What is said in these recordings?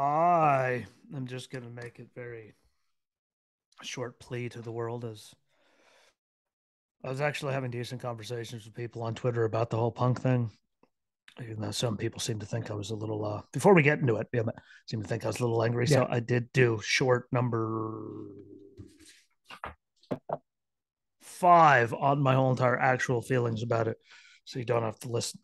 I am just going to make it very short plea to the world as I was actually having decent conversations with people on Twitter about the whole punk thing. Even though some people seem to think I was a little, before we get into it, seem to think I was a little angry. Yeah. So I did do short number 5 on my whole entire actual feelings about it. So you don't have to listen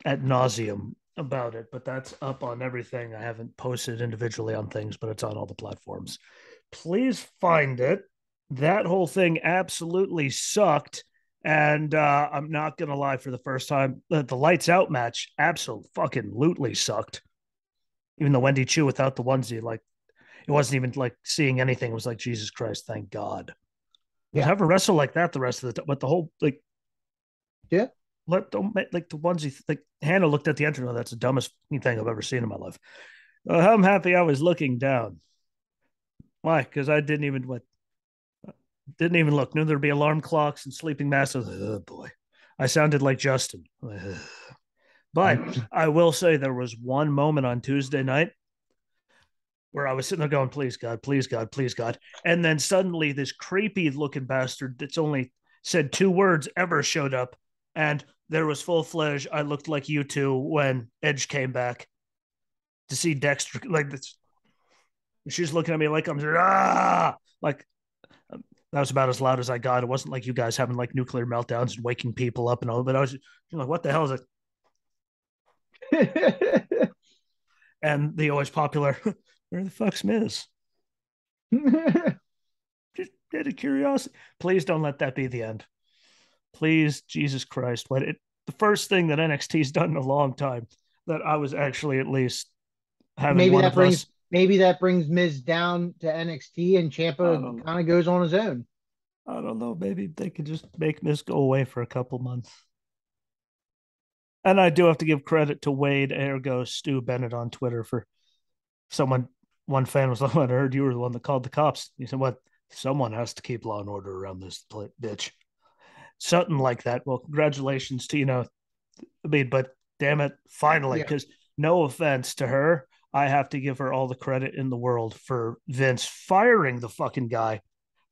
ad nauseum about it, but that's up on everything. I haven't posted individually on things, but it's on all the platforms. Please find it. That whole thing absolutely sucked. And I'm not going to lie, for the first time, the lights out match absolutely sucked. Even the Wendy Chu without the onesie, like, it wasn't even like seeing anything. It was like, Jesus Christ, thank God. Because Yeah. have her wrestle like that the rest of the time. But the whole, like, Yeah. don't make like the onesie, like, Hannah looked at the entrance. Oh, that's the dumbest thing I've ever seen in my life. I'm happy I was looking down. Why? Because I didn't even look. Knew there'd be alarm clocks and sleeping masks. Oh boy, I sounded like Justin. But I will say there was one moment on Tuesday night where I was sitting there going, please God, please God, please God. And then suddenly this creepy looking bastard that's only said 2 words ever showed up. And there was full fledged. I looked like you two when Edge came back to see Dexter. Like this, she's looking at me like I'm like that was about as loud as I got. It wasn't like you guys having like nuclear meltdowns and waking people up and all, but I was like, what the hell is it? And the always popular, where the fuck's Miz? Just out of curiosity. Please don't let that be the end. Please, Jesus Christ. The first thing that NXT's done in a long time that I was actually at least having maybe one that of brings us. maybe that brings Miz down to NXT and I Champa don't kind of goes on his own. I don't know. Maybe they could just make Miz go away for a couple months. And I do have to give credit to Wade Ergo Stu Bennett on Twitter for someone. One fan was like, "I heard you were the one that called the cops." He said, "What? Someone has to keep law and order around this bitch." Something like that. Well, congratulations to I mean, but damn it, finally, Yeah. because no offense to her, I have to give her all the credit in the world for Vince firing the fucking guy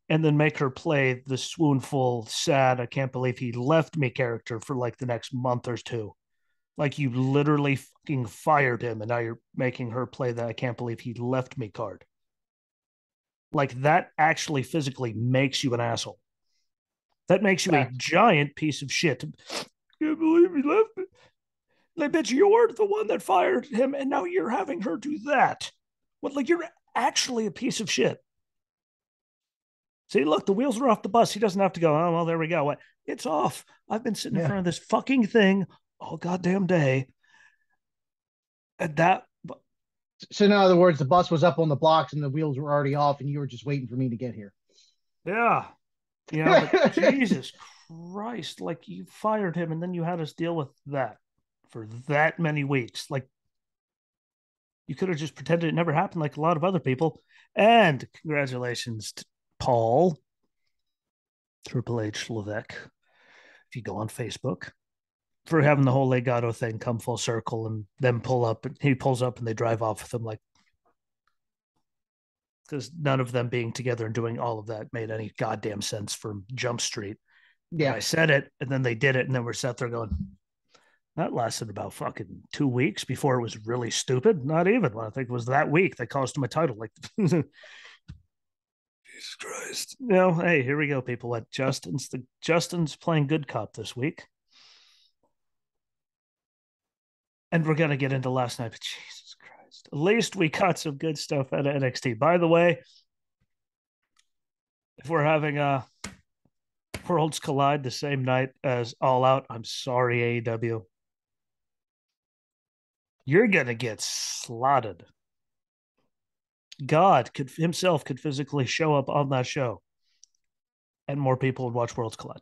and then make her play the swoonful, sad, I can't believe he left me character for like the next month or two. Like you literally fucking fired him, and now you're making her play that I can't believe he left me card. Like that actually physically makes you an asshole. That makes you a Fact. giant piece of shit. I can't believe he left me. Like, bitch, you're the one that fired him, and now you're having her do that. What? Like, you're actually a piece of shit. See, look, the wheels are off the bus. He doesn't have to go, oh, well, there we go. What? It's off. I've been sitting in Yeah. front of this fucking thing all goddamn day. And that, So in other words, the bus was up on the blocks and the wheels were already off, and you were just waiting for me to get here. yeah, but Jesus Christ, like you fired him and then you had us deal with that for that many weeks. Like, you could have just pretended it never happened like a lot of other people. And congratulations to Paul, Triple H Levesque, if you go on Facebook, for having the whole Legato thing come full circle and then pull up. And he pulls up and they drive off with him, like, because none of them being together and doing all of that made any goddamn sense from Jump Street. But Yeah. I said it, and then they did it, and then we're sat there going, that lasted about fucking 2 weeks before it was really stupid. Not even. I think it was that week they cost him a title. Like, Jesus Christ. Hey, here we go, people. Justin's playing good cop this week. And we're gonna get into last night, but Jesus Christ. At least we got some good stuff out of NXT. By the way, if we're having Worlds Collide the same night as All Out, I'm sorry, AEW. You're gonna get slotted. God could himself could physically show up on that show, and more people would watch Worlds Collide.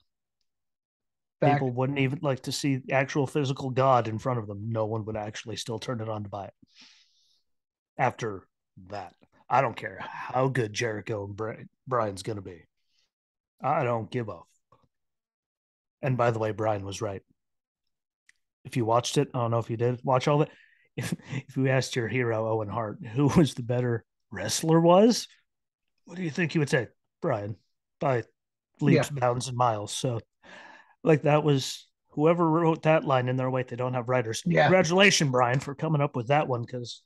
Fact. People wouldn't even like to see actual physical God in front of them. No one would actually still turn it on to buy it. After that, I don't care how good Jericho and Brian's going to be. I don't give a. And by the way, Brian was right. If you watched it, I don't know if you did watch all of it. if you asked your hero Owen Hart who was the better wrestler was, what do you think he would say? Brian, by leaps, Yeah. bounds, and miles. So like that was whoever wrote that line in their way. They don't have writers. Yeah. Congratulations, Brian, for coming up with that one because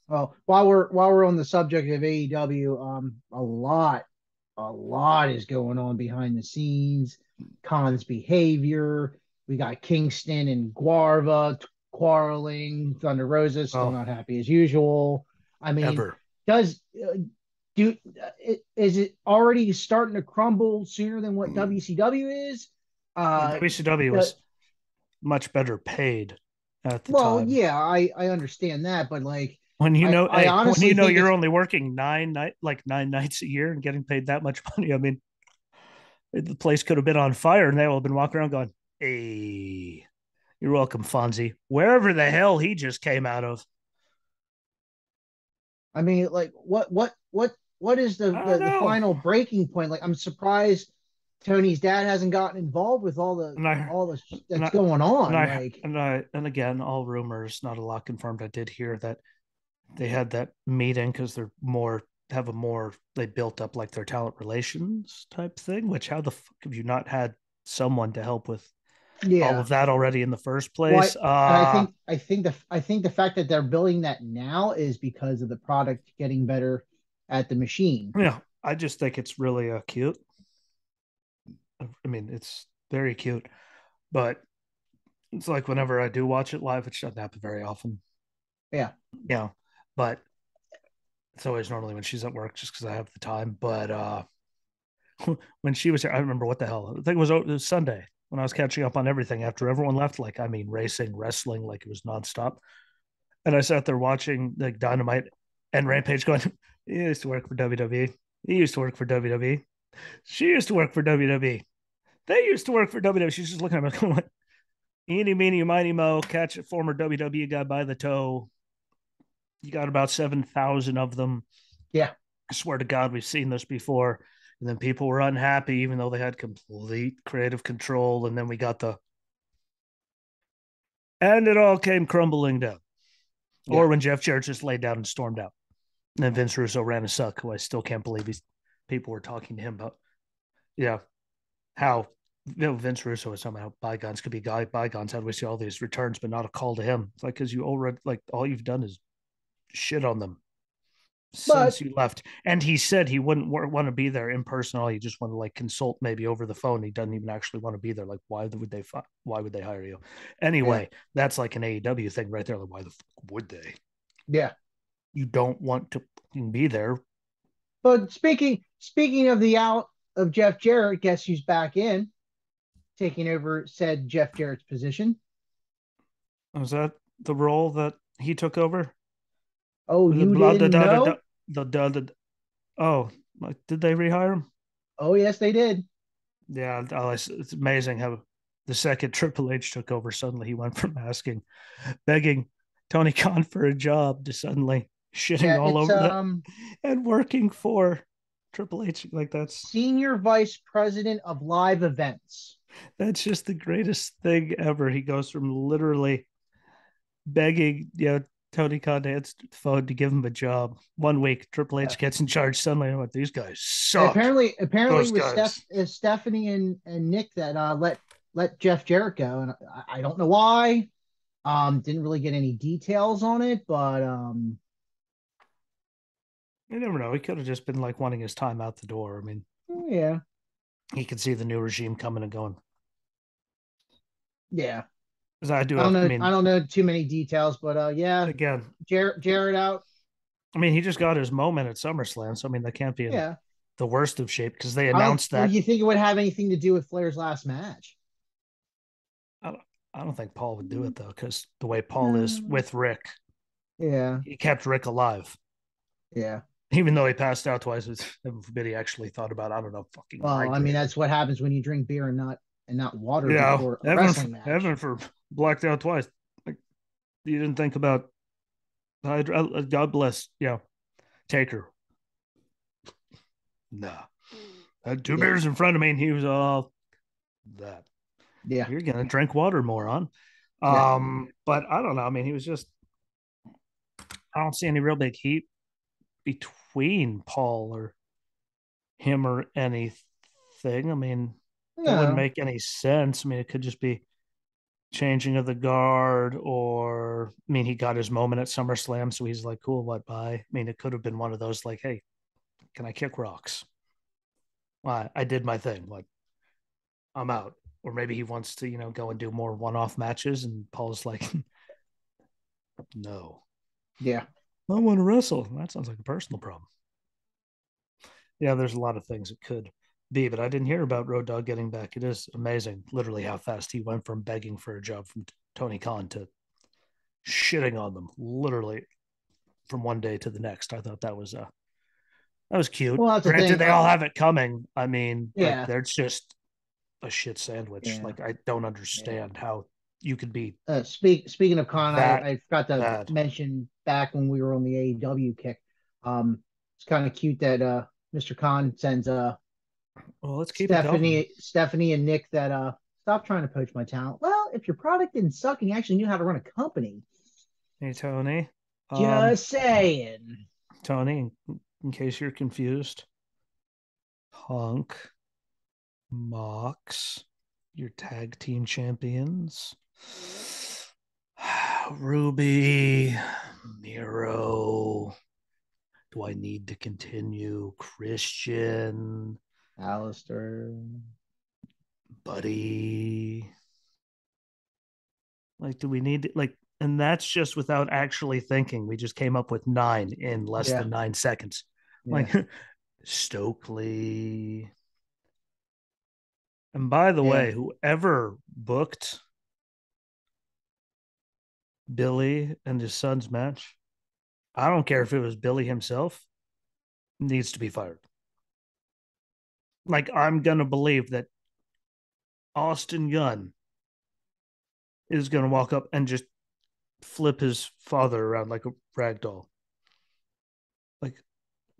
Well, while we're on the subject of AEW, a lot is going on behind the scenes. Khan's behavior. We got Kingston and Guarva quarreling. Thunder Rosa still well, not happy as usual. I mean, ever. does do is it already starting to crumble sooner than what WCW is? And Uh, WCW the, was much better paid at the well, time. yeah, I understand that, but like, When you know, I hey, when honestly you know think you're it's only working 9 nights a year and getting paid that much money, I mean, the place could have been on fire and they all have been walking around going, "Hey, you're welcome, Fonzie." Wherever the hell he just came out of, I mean, like, what is the, I don't the know. final breaking point? Like, I'm surprised Tony's dad hasn't gotten involved with all the And I all the and that's I going and on. I Like, and again, all rumors, not a lot confirmed. I did hear that they had that meeting because they're more have a more they built up like their talent relations type thing. Which how the fuck have you not had someone to help with all yeah. of that already in the first Why? place? And I think the fact that they're building that now is because of the product getting better at the machine. Yeah, I just think it's really cute. I mean, it's very cute, but it's like whenever I do watch it live, it doesn't happen very often. Yeah. Yeah, but it's always normally when she's at work just because I have the time. But when she was here, I remember what the hell. I think it was Sunday when I was catching up on everything after everyone left. Like, I mean, racing, wrestling, like it was nonstop. And I sat there watching like Dynamite and Rampage going, he used to work for WWE. He used to work for WWE. She used to work for WWE. They used to work for WWE. She's just looking at me going, like, eeny, meeny, miny, mo, catch a former WWE guy by the toe. You got about 7,000 of them. Yeah. I swear to God, we've seen this before. And then people were unhappy, even though they had complete creative control. And then we got and it all came crumbling down. Yeah. Or when Jeff Jarrett just laid down and stormed out. And then Vince Russo ran a suck, who I still can't believe people were talking to him about. Yeah, how Vince Russo was somehow bygones could be bygones. How do we see all these returns, but not a call to him? It's like because you already like all you've done is shit on them But since you left. And he said he wouldn't want to be there in person. All he just want to like consult maybe over the phone. He doesn't even actually want to be there. Like why would they hire you? yeah. Anyway, that's like an AEW thing right there. Like why the fuck would they? Yeah. You don't want to be there. But speaking of the out of Jeff Jarrett, guess who's back in, taking over said Jeff Jarrett's position? Was that the role that he took over? Oh, The you blah da didn't da da da know? the oh, like, did they rehire him? Oh, yes, they did. Yeah, it's amazing how the second Triple H took over, suddenly he went from begging Tony Khan for a job to suddenly shitting Yeah, all it's over that and working for Triple H. Like senior vice president of live events. that's just the greatest thing ever. He goes from literally begging, Tony Khan to answer the phone to give him a job. 1 week, Triple Yeah. H gets in charge. Suddenly, I'm like, these guys And suck. apparently Those with guys. Stephanie and Nick that let Jeff Jarrett go, and I don't know why. Didn't really get any details on it, but You never know. He could have just been like wanting his time out the door. I mean, yeah, he could see the new regime coming and going. yeah. Because I do I don't have, I know. I mean, don't know too many details, but yeah, again, Jarrett out. I mean, he just got his moment at SummerSlam. So, I mean, they can't be in Yeah, the worst of shape because they I don't. announced Well, that. you think it would have anything to do with Flair's last match? I don't, I don't think Paul would do it, though, because the way Paul is No. with Rick, Yeah, he kept Rick alive. yeah. Even though he passed out twice, heaven forbid he actually thought about, I don't know, fucking Well, I mean, hydrating. that's what happens when you drink beer and not water Yeah, before a wrestling match. heaven for blacked out twice. Like, you didn't think about God bless, Taker. Nah. Had two Yeah, beers in front of me and he was all that. yeah, You're gonna drink water, moron. yeah. But I don't know. I mean, he was just I don't see any real big heat between Paul or him or anything. I mean, that wouldn't No. make any sense. I mean, it could just be changing of the guard, or I mean, he got his moment at SummerSlam, so he's like, cool, what, bye. I mean, it could have been one of those like, hey, can I kick rocks? Well, I did my thing. Like, I'm out. Or maybe he wants to, go and do more one-off matches, and Paul's like, no, Yeah. I want to wrestle. That sounds like a personal problem. Yeah, there's a lot of things it could be, but I didn't hear about Road Dogg getting back. It is amazing, literally, how fast he went from begging for a job from Tony Khan to shitting on them, literally from one day to the next. I thought that was cute. Well, that's the Granted, thing. they all have it coming. I mean, like, Yeah. they're just a shit sandwich. Yeah. Like, I don't Yeah. understand how you could be Speaking of Khan, that I forgot to bad. mention back when we were on the AEW kick. It's kind of cute that Mr. Khan sends Well, let's keep it going. Stephanie and Nick that stop trying to poach my talent. Well, if your product didn't suck and you actually knew how to run a company, Hey, Tony. Um, just saying. Tony, in case you're confused, Punk, Mox, your tag team champions. Ruby, Miro. Do I need to continue? Christian, Alistair. Buddy. Like, do we need to, like, and that's just without actually thinking. We just came up with 9 in less Yeah. than 9 seconds. Yeah. Like, Stokely. And by the Yeah. way, whoever booked Billy and his son's match, I don't care if it was Billy himself, needs to be fired. Like, I'm going to believe that Austin Gunn is going to walk up and just flip his father around like a rag doll. Like,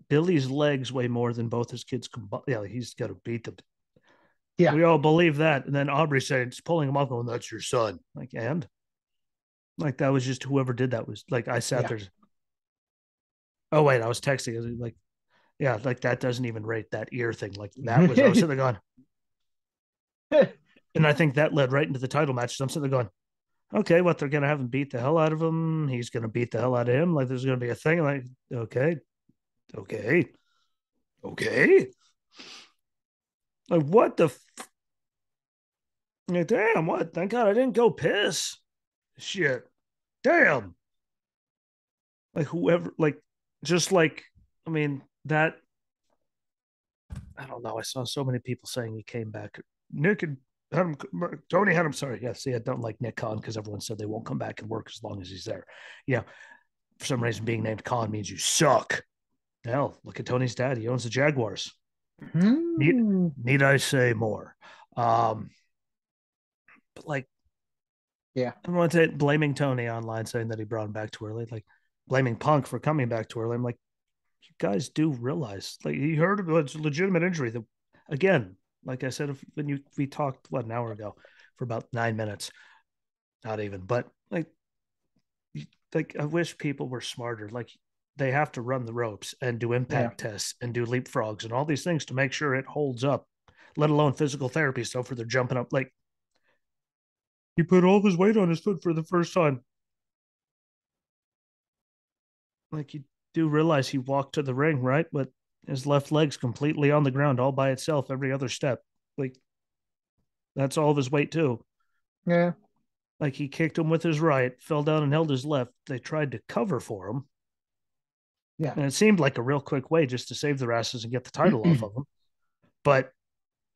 Billy's legs weigh more than both his kids combined. Yeah, he's got to beat them. Yeah. We all believe that. And then Aubrey said, it's pulling him up, going, that's your son. Like, and like, that was just whoever did that was like, I sat Yeah. there. Oh, wait, I was texting. I was like, yeah, like, that doesn't even rate that ear thing. Like, I was sitting there going, and I think that led right into the title match. So I'm sitting there going, okay, what, they're gonna have him beat the hell out of him. He's gonna beat the hell out of him. Like, there's gonna be a thing. Like, okay, okay, okay. Like, what the? Like, damn, what? Thank God I didn't go piss. Shit, damn. Like, whoever, like, just like, I mean, that. I don't know. I saw so many people saying he came back. Nick and had him, Tony had him. Sorry, yeah. See, I don't like Nick Khan because everyone said they won't come back and work as long as he's there. Yeah, for some reason, being named Khan means you suck. Hell, look at Tony's dad. He owns the Jaguars. Need Hmm. need I say more? Um, but like, Yeah. everyone's blaming Tony online, saying that he brought him back too early. Like, blaming Punk for coming back too early. I'm like, you guys do realize, like, you heard of it's a legitimate injury. That, again, like I said, when we talked an hour ago for about 9 minutes, not even, but like I wish people were smarter. Like, they have to run the ropes and do Yeah. impact tests and do leapfrogs and all these things to make sure it holds up, let alone physical therapy stuff where they're jumping up. Like, he put all of his weight on his foot for the first time. Like, you do realize he walked to the ring, right? But his left leg's completely on the ground all by itself every other step. Like, that's all of his weight too. Yeah. Like, he kicked him with his right, fell down and held his left. They tried to cover for him. Yeah. And it seemed like a real quick way just to save their asses and get the title off of him. But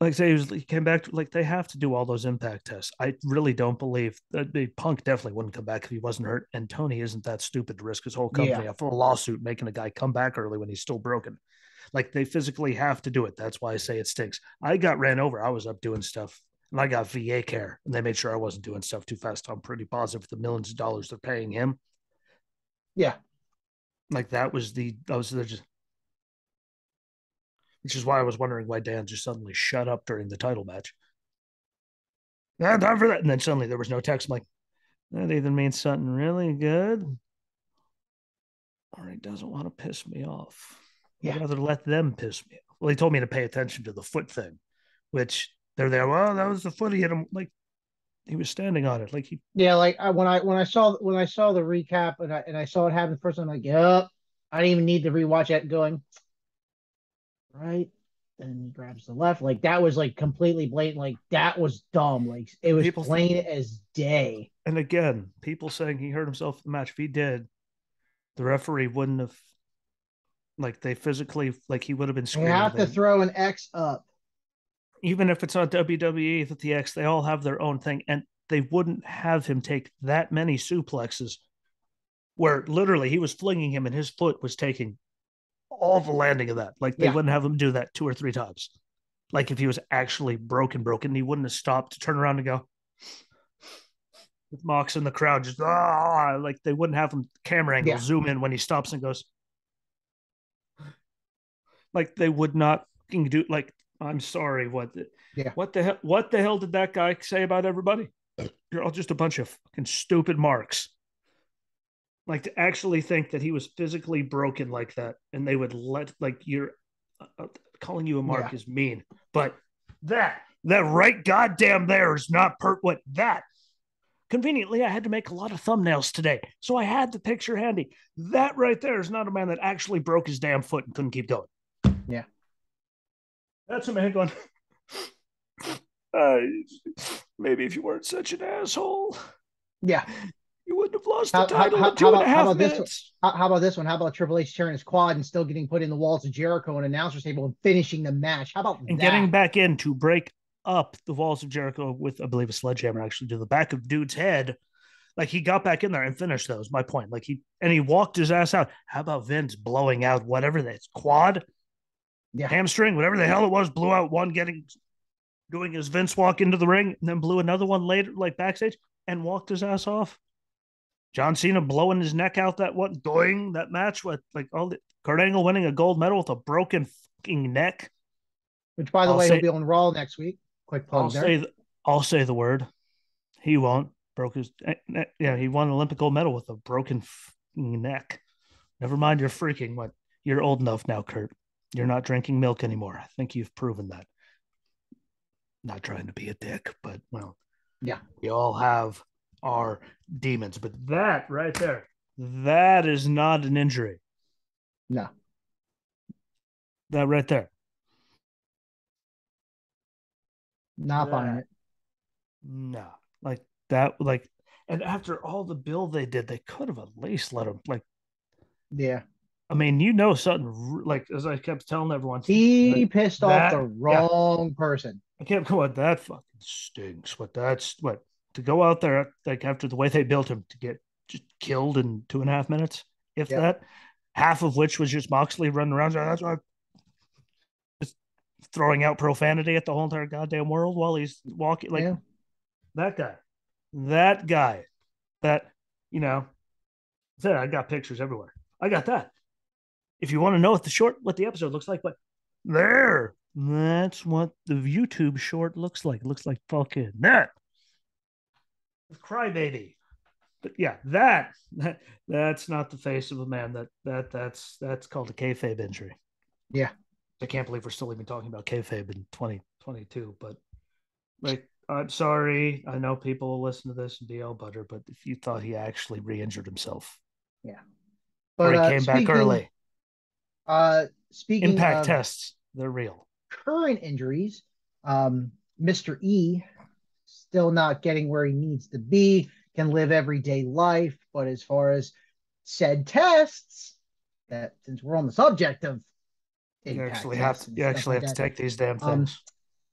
like I say, he came back to, like, they have to do all those impact tests. I really don't believe that Punk definitely wouldn't come back if he wasn't hurt. And Tony isn't that stupid to risk his whole Yeah. company a full lawsuit making a guy come back early when he's still broken. Like, they physically have to do it. That's why I say it stinks. I got ran over. I was up doing stuff and I got VA care and they made sure I wasn't doing stuff too fast. I'm pretty positive the millions of dollars they're paying him. Yeah. Like, that was just, which is why I was wondering why Dan just suddenly shut up during the title match. Yeah, time for that. And then suddenly, there was no text. I'm like, that either means something really good. or he doesn't want to piss me off. Yeah. I'd rather let them piss me off. Well, he told me to pay attention to the foot thing, which they're there. Well, that was the foot he hit him. Like he was standing on it. Like he. Yeah, like when I saw the recap and I saw it happen first, I'm like, yep. I didn't even need to rewatch it. Going right, then he grabs the left. Like that was like completely blatant. Like that was dumb. Like it was People plain as day. and again, people saying he hurt himself in the match. If he did, the referee wouldn't have like they physically like he would have been They screaming. have to throw an X up. Even if it's not WWE with the X, they all have their own thing, and they wouldn't have him take that many suplexes, where literally he was flinging him and his foot was taking all the landing of that. Like they Yeah. wouldn't have him do that 2 or 3 times. Like if he was actually broken, he wouldn't have stopped to turn around and go. With Mox in the crowd, just like they wouldn't have him camera angle Yeah. zoom in when he stops and goes. Like they would not do. Like I'm sorry, Yeah. what the hell did that guy say about everybody? You're all just a bunch of fucking stupid marks. Like to actually think that he was physically broken like that, and they would let like you're calling you a mark Yeah. is mean, but that right goddamn there is not what that. Conveniently, I had to make a lot of thumbnails today, so I had the picture handy. That right there is not a man that actually broke his damn foot and couldn't keep going. Yeah. That's a man going. Maybe if you weren't such an asshole, Yeah. you wouldn't have lost the title in 2.5 minutes. How about this one? How about Triple H tearing his quad and still getting put in the walls of Jericho and announcer's table and finishing the match? How about and that? Getting back in to break up the walls of Jericho with, I believe, a sledgehammer actually to the back of dude's head. Like he got back in there and finished those. My point. Like he walked his ass out. How about Vince blowing out whatever that's quad, hamstring, whatever the hell it was, blew out one, doing his Vince walk into the ring, and then blew another one later, like backstage, and walked his ass off. John Cena blowing his neck out that match with like all the Kurt Angle winning a gold medal with a broken fucking neck. Which, by the way, he'll be on Raw next week. Quick plug there. I'll say the word. He won't. Broke his. Yeah, he won an Olympic gold medal with a broken neck. Never mind, you're freaking. What? You're old enough now, Kurt. You're not drinking milk anymore. I think you've proven that. Not trying to be a dick, but well, yeah, we all have our demons. But that right there, that is not an injury. No. That right there. Not buying it. No. Like that, like, and after all the build they did, they could have at least let him, like, yeah. I mean, something, like, as I kept telling everyone, he pissed off the wrong person. I kept going, that fucking stinks. To go out there, like, after the way they built him to get just killed in 2.5 minutes, if that, half of which was just Moxley running around. That's why just throwing out profanity at the whole entire goddamn world while he's walking. Like, that guy, that, you know, I got pictures everywhere. I got that. If you want to know what the episode looks like, but that's what the YouTube short looks like. It looks like fucking that. Crybaby. But yeah, that's not the face of a man. That's called a kayfabe injury. Yeah. I can't believe we're still even talking about kayfabe in 2022, but like, I'm sorry. I know people will listen to this and be all butter, but if you thought he actually re-injured himself. Yeah. But or he came back early. Speaking Impact of tests, they're real. Current injuries, Mr. E still not getting where he needs to be, can live everyday life, but as far as said tests, that since we're on the subject of you actually have to take these damn things.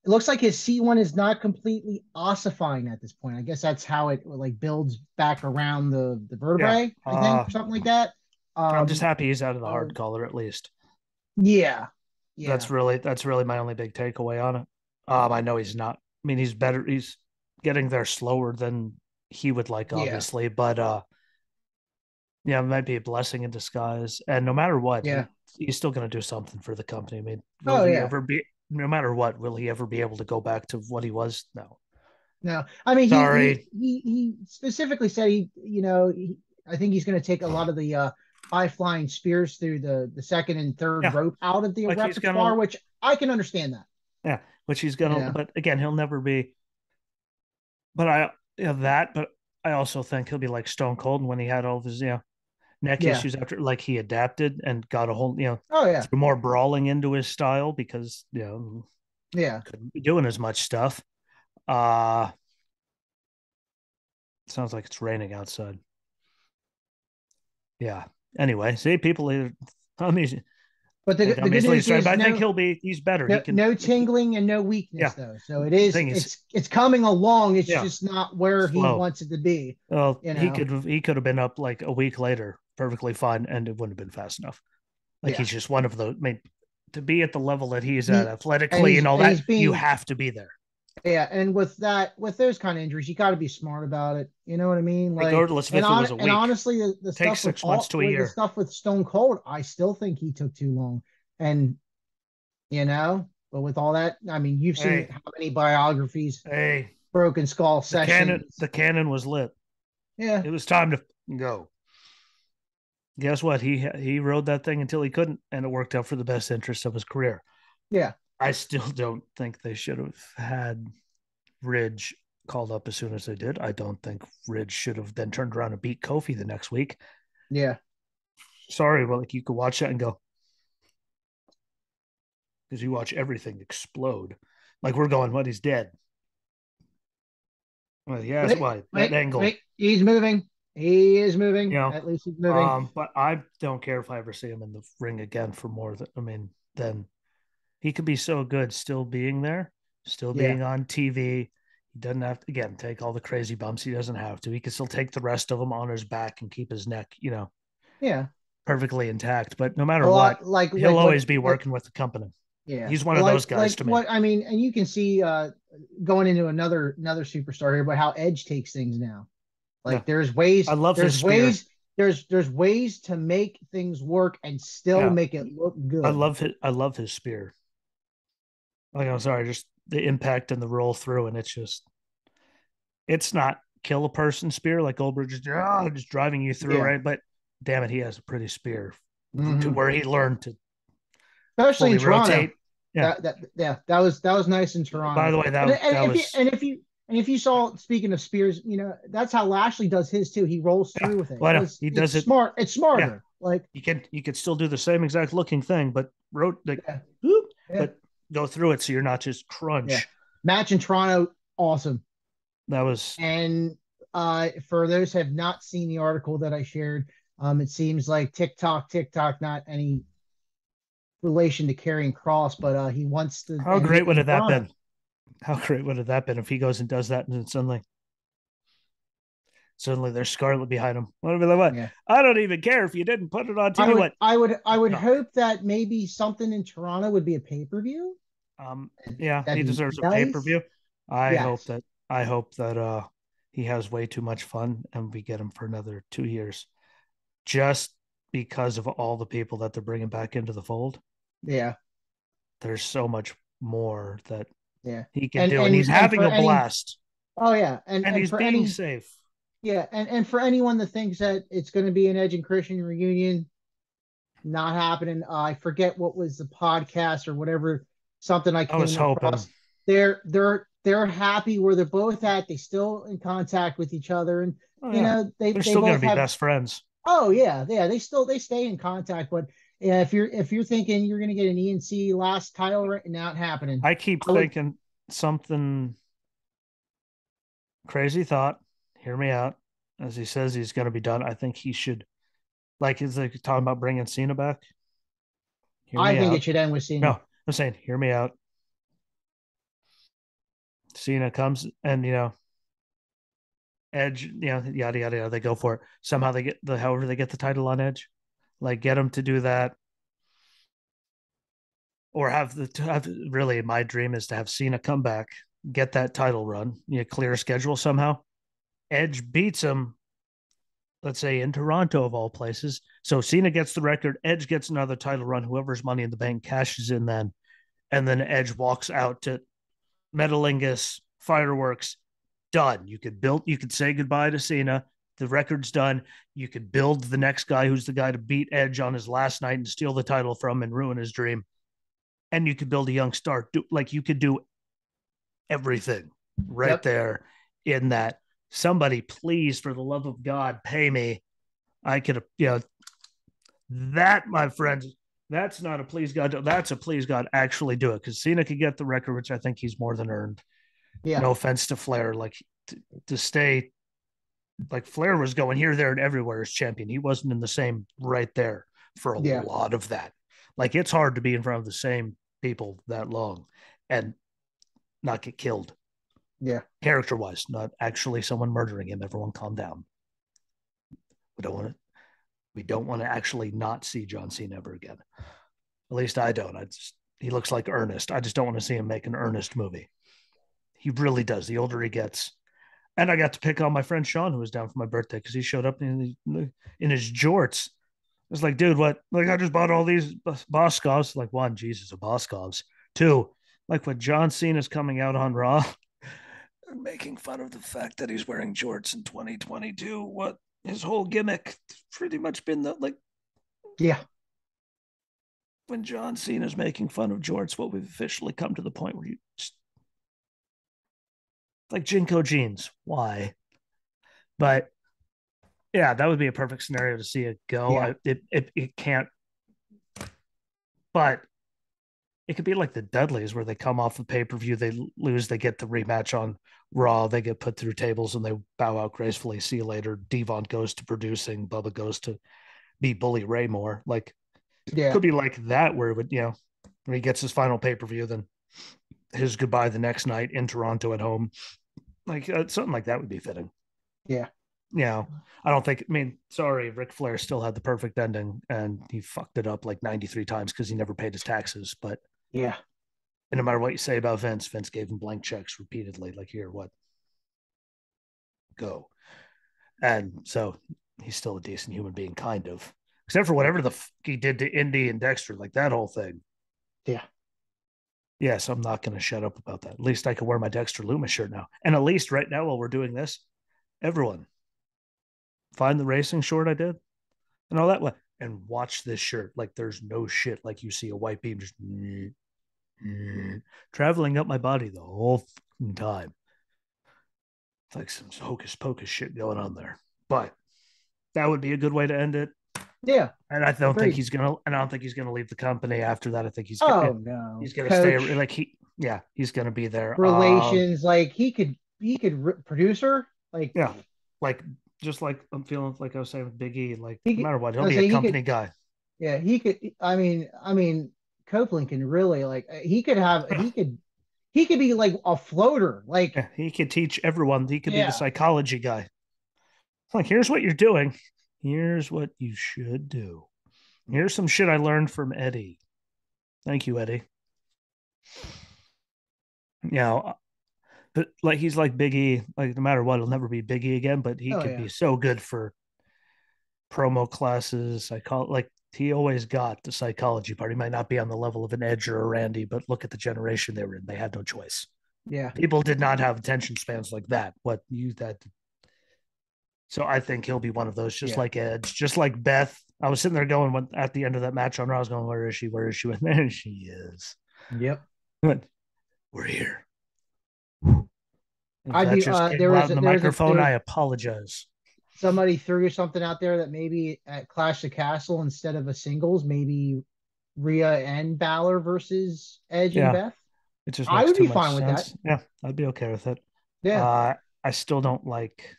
It looks like his C1 is not completely ossifying at this point. I guess that's how it like builds back around the vertebrae, I think, or something like that. I'm just happy he's out of the hard collar at least. Yeah. That's really my only big takeaway on it. I know he's not. I mean, he's better. He's getting there slower than he would like, obviously, but it might be a blessing in disguise. And no matter what, he's still going to do something for the company. I mean, will he ever be? No matter what, will he ever be able to go back to what he was? No. I mean, sorry. He specifically said I think he's going to take a lot of the high flying spears through the second and third Yeah, rope out of the like he's repertoire, gonna. which I can understand that. Yeah, which he's You gonna. know, But again, he'll never be. But I yeah that. But I also think he'll be like Stone Cold when he had all of his neck yeah. issues after like he adapted and got a whole Oh yeah, threw more brawling into his style because yeah. couldn't be doing as much stuff. Uh Sounds like it's raining outside. Yeah. Anyway, see, people are. I mean, But I the mean, good he's news trying, but is I think he's better. He can. no He, tingling and no weakness yeah. though. So The thing is, it's coming along. It's yeah, just not where he slow. wants it to be. Well, You know. he could have been up like a week later, perfectly fine, and it wouldn't have been fast enough. Like Yeah. he's just one of the. I mean, to be at the level that he's at He athletically and all and that, he's you being have to be there, yeah, and with those kind of injuries, you got to be smart about it. You know what I mean? Like, regardless of if it was a and week. honestly, the Takes stuff 6 months to a with the year. stuff with Stone Cold, I still think he took too long. And but with all that, I mean, you've seen Hey, how many biographies, hey, Broken Skull sessions. the cannon was lit. Yeah, It was time to go. Guess what? He rode that thing until he couldn't, and it worked out for the best interest of his career. yeah, I still don't think they should have had Ridge called up as soon as they did. I don't think Ridge should have then turned around and beat Kofi the next week. yeah. Sorry, but like you could watch that and go, because you watch everything explode. Like we're going, what? He's dead. Well, yes, why that angle? Wait. He's moving. He is You moving. know, At least he's moving. but I don't care if I ever see him in the ring again for more than then he could be so good still being there, still Yeah, being on TV. He doesn't have to again take all the crazy bumps. He doesn't have to. He can still take the rest of them on his back and keep his neck, yeah. perfectly intact. But no matter A what, lot he'll always be like working with the company. yeah. He's one of those guys to me. What I mean, and you can see going into another superstar here, but how Edge takes things now. Yeah, Like there's I ways, love his spear. there's ways to make things work and still Yeah, make it look good. I love his spear. Like I'm sorry, just the impact and the roll through, and it's not kill a person spear like Goldberg just driving you through, Yeah. right? But damn it, he has a pretty spear to Hmm. where he learned to Especially fully in Toronto. rotate. Yeah. That was nice in By Toronto. the way, And that was if you saw, speaking of spears, that's how Lashley does his too. He rolls yeah. through with it. Well, no, he It's does it. smart. It's Yeah, smarter. Like you could still do the same exact looking thing, but yeah, whoop, yeah, but go through it so you're not just yeah. crunch. Match in Toronto, awesome. That was And for those who have not seen the article that I shared, it seems like TikTok, not any relation to Karrion Cross, but he wants to how end it great would in have that Toronto. been? How great would have that been if he goes and does that and then suddenly there's Scarlet behind him. What would be like what? Yeah. I don't even care if you didn't put it on TV. What? I would No. hope that maybe something in Toronto would be a pay-per-view. Um, yeah, he That'd be deserves a pay per nice. view. I hope Yes. that I hope that he has way too much fun and we get him for another 2 years, just because of all the people that they're bringing back into the fold. Yeah. There's so much more that Yeah. he can do, and he's And having for a any blast, oh yeah, and and he's for being any safe. yeah, and for anyone that thinks that it's going to be an Edge and Christian reunion, not happening. I forget what was the podcast or whatever, something I I was came hoping, across. They're happy where they're both at. They still in contact with each other, and oh yeah, they're they still going to both be have. best friends. Oh yeah, yeah. They stay in contact, but yeah, if you're thinking you're going to get an ENC last title right not happening, I keep I would. thinking something crazy thought. Hear me out. As he says he's going to be done, I think he should. Like he's like talking about bringing Cena back. Hear I me think out. it should end with Cena. No, I'm saying, hear me out. Cena comes and Edge, yada yada yada. They go for it. Somehow they get however they get the title on Edge, like get him to do that, or have really. My dream is to have Cena come back, get that title run, clear a schedule somehow. Edge beats him, let's say in Toronto of all places. So Cena gets the record, Edge gets another title run. Whoever's Money in the Bank cashes in then, and then Edge walks out to Metalingus fireworks. Done. You could say goodbye to Cena. the record's done. You could build the next guy who's the guy to beat Edge on his last night and steal the title from and ruin his dream. And you could build a young star. Like you could do everything right Yep. there in that. Somebody, please, for the love of God, pay me. I could, that, my friends, that's not a please God. That's a please God. Actually do it because Cena could get the record, which I think he's more than earned. Yeah. No offense to Flair, like to stay, like Flair was going here, there, and everywhere as champion. He wasn't in the same right there for a lot of that. Like it's hard to be in front of the same people that long and not get killed. Yeah. Character wise, not actually someone murdering him. Everyone calm down. We don't want to actually not see John Cena ever again. At least I don't. He looks like Ernest. I just don't want to see him make an Ernest movie. He really does. The older he gets. And I got to pick on my friend Sean, who was down for my birthday, because he showed up in his jorts. I was like, dude, what? Like, I just bought all these Boscovs. Like, one, Jesus, a Boscovs. Two, like when John Cena's coming out on Raw, making fun of the fact that he's wearing jorts in 2022. What his whole gimmick pretty much been yeah. When John Cena's making fun of jorts, what we've officially come to the point where you just like Jinko jeans. Why? But yeah, that would be a perfect scenario to see it go. Yeah. It can't, but it could be like the Dudleys where they come off the pay-per-view, they lose, they get the rematch on Raw, they get put through tables and they bow out gracefully. See you later. Devon goes to producing, Bubba goes to be Bully Ray more. Like could be like that where it would, when he gets his final pay-per-view, then his goodbye the next night in Toronto at home. Like something like that would be fitting. Yeah. I don't think, sorry, Ric Flair still had the perfect ending and he fucked it up like 93 times because he never paid his taxes. But yeah. And no matter what you say about Vince gave him blank checks repeatedly. Like, here, what? Go. And so he's still a decent human being, kind of. Except for whatever the fuck he did to Indy and Dexter, like that whole thing. Yeah. Yes, I'm not going to shut up about that. At least I can wear my Dexter Loomis shirt now. And at least right now, while we're doing this, everyone find the racing short I did and all that way and watch this shirt. Like, there's no shit. Like, you see a white beam just traveling up my body the whole time. It's like some hocus pocus shit going on there. But that would be a good way to end it. Yeah. And I don't think he's gonna leave the company after that. I think he's no. He's gonna stay like he's gonna be there. Relations, like he could producer, like like just like I'm feeling like I was saying with Big E, like no matter what, he'll be a company guy. Yeah, he could. I mean, Copeland can really he could be like a floater. Like he could teach everyone. He could be the psychology guy. Like, here's what you're doing. Here's what you should do. Here's some shit I learned from Eddie. Thank you, Eddie. But like he's like Big E. Like no matter what, he'll never be Big E again. But he could be so good for promo classes. Like he always got the psychology part. He might not be on the level of an Edge or a Randy, but look at the generation they were in. They had no choice. Yeah, people did not have attention spans like that. What you that. So I think he'll be one of those, just like Edge, just like Beth. I was sitting there going at the end of that match on Raw, I was going, where is she? Where is she? And there she is. Yep. But we're here. There was the microphone. I apologize. Somebody threw something out there that maybe at Clash of Castle, instead of a singles, maybe Rhea and Balor versus Edge and Beth. It just I would be fine with that. Yeah, I'd be okay with it. Yeah. I still don't like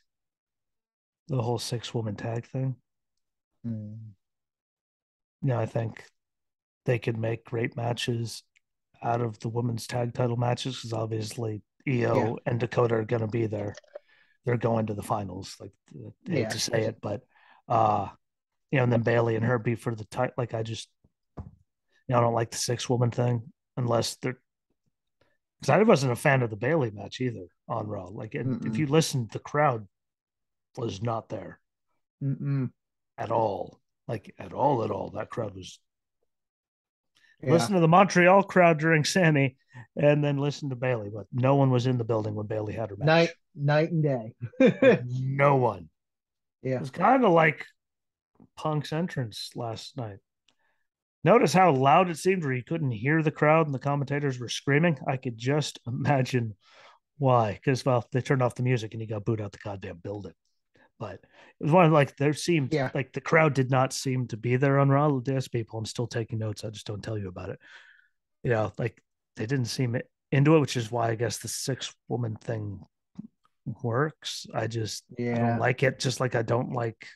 the whole 6-woman tag thing. I think they could make great matches out of the women's tag title matches because obviously Io and Dakota are going to be there. They're going to the finals. Like, I hate to say it, but and then Bailey and her be for the title. Like, I just, I don't like the 6-woman thing unless they're. Because I wasn't a fan of the Bailey match either on Raw. Like, if you listen, the crowd was not there at all. Like, at all. That crowd was. Listen to the Montreal crowd during Sammy, and then listen to Bailey. But no one was in the building when Bailey had her match. Night and day. No one. Yeah. was kind of like Punk's entrance last night. Notice how loud it seemed where you couldn't hear the crowd and the commentators were screaming? I could just imagine why. Because, well, they turned off the music and he got booed out the goddamn building. But it was one of like, there seemed Yeah. like the crowd did not seem to be there on Raw. Yes, people, I'm still taking notes. I just don't tell you about it. Like they didn't seem into it, which is why I guess the 6-woman thing works. I don't Yeah. like it. Just like I don't like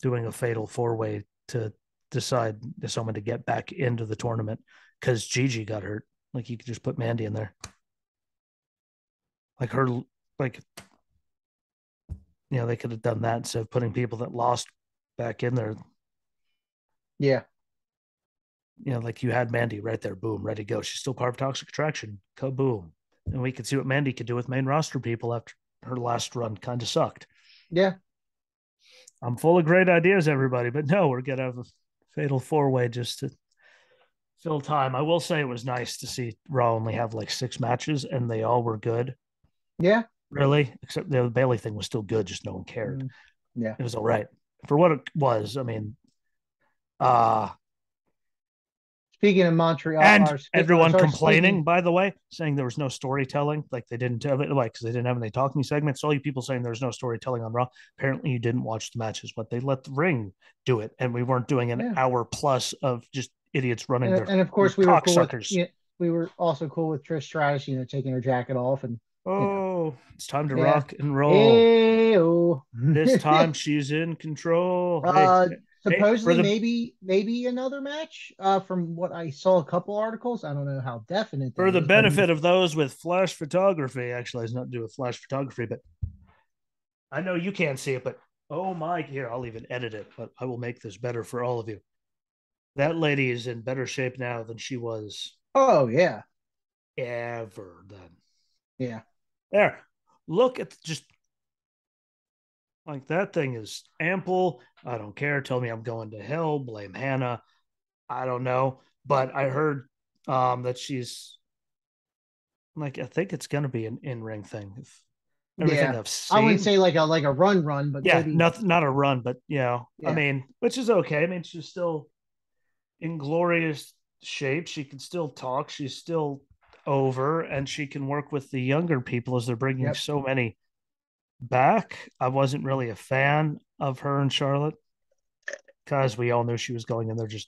doing a fatal 4-way to decide if someone to get back into the tournament because Gigi got hurt. Like you could just put Mandy in there. Like her, like they could have done that instead of putting people that lost back in there. Yeah. Like you had Mandy right there, boom, ready to go. She's still part of Toxic Attraction, kaboom. And we could see what Mandy could do with main roster people after her last run kind of sucked. Yeah. I'm full of great ideas, everybody, but no, we're gonna have a fatal 4-way just to fill time. I will say it was nice to see Raw only have like 6 matches and they all were good. Yeah. Really, except the Bailey thing was still good, just no one cared. Yeah. It was all right for what it was. I mean, uh Speaking of Montreal, and or everyone sorry, complaining, by the way, saying there was no storytelling, like they didn't have it, like because they didn't have any talking segments. All you people saying there's no storytelling on Raw. Apparently, you didn't watch the matches, but they let the ring do it, and we weren't doing an yeah. hour plus of just idiots running their And of course we were cool with cocksuckers. we were also cool with Trish Stratus, taking her jacket off and Oh, it's time to yeah. rock and roll. Ew. This time she's in control. Hey, for Supposedly the maybe another match. From what I saw, a couple articles. I don't know how definite that for the is, but benefit of those with flash photography, actually, it's not to do with flash photography, but I know you can't see it, but oh my, here, I'll even edit it, but I will make this better for all of you. That lady is in better shape now than she was oh yeah, ever then. yeah, There, look at just like that thing is ample. I don't care. Tell me I'm going to hell. Blame Hannah. I don't know. But I heard that she's like, I think it's going to be an in ring thing. If everything yeah. I've I wouldn't seen. say like a run, but Yeah, maybe not a run, but I yeah, mean, which is okay. I mean, she's still in glorious shape. She can still talk. She's still over, and she can work with the younger people as they're bringing yep, so many back. I wasn't really a fan of her and Charlotte because we all knew she was going in there just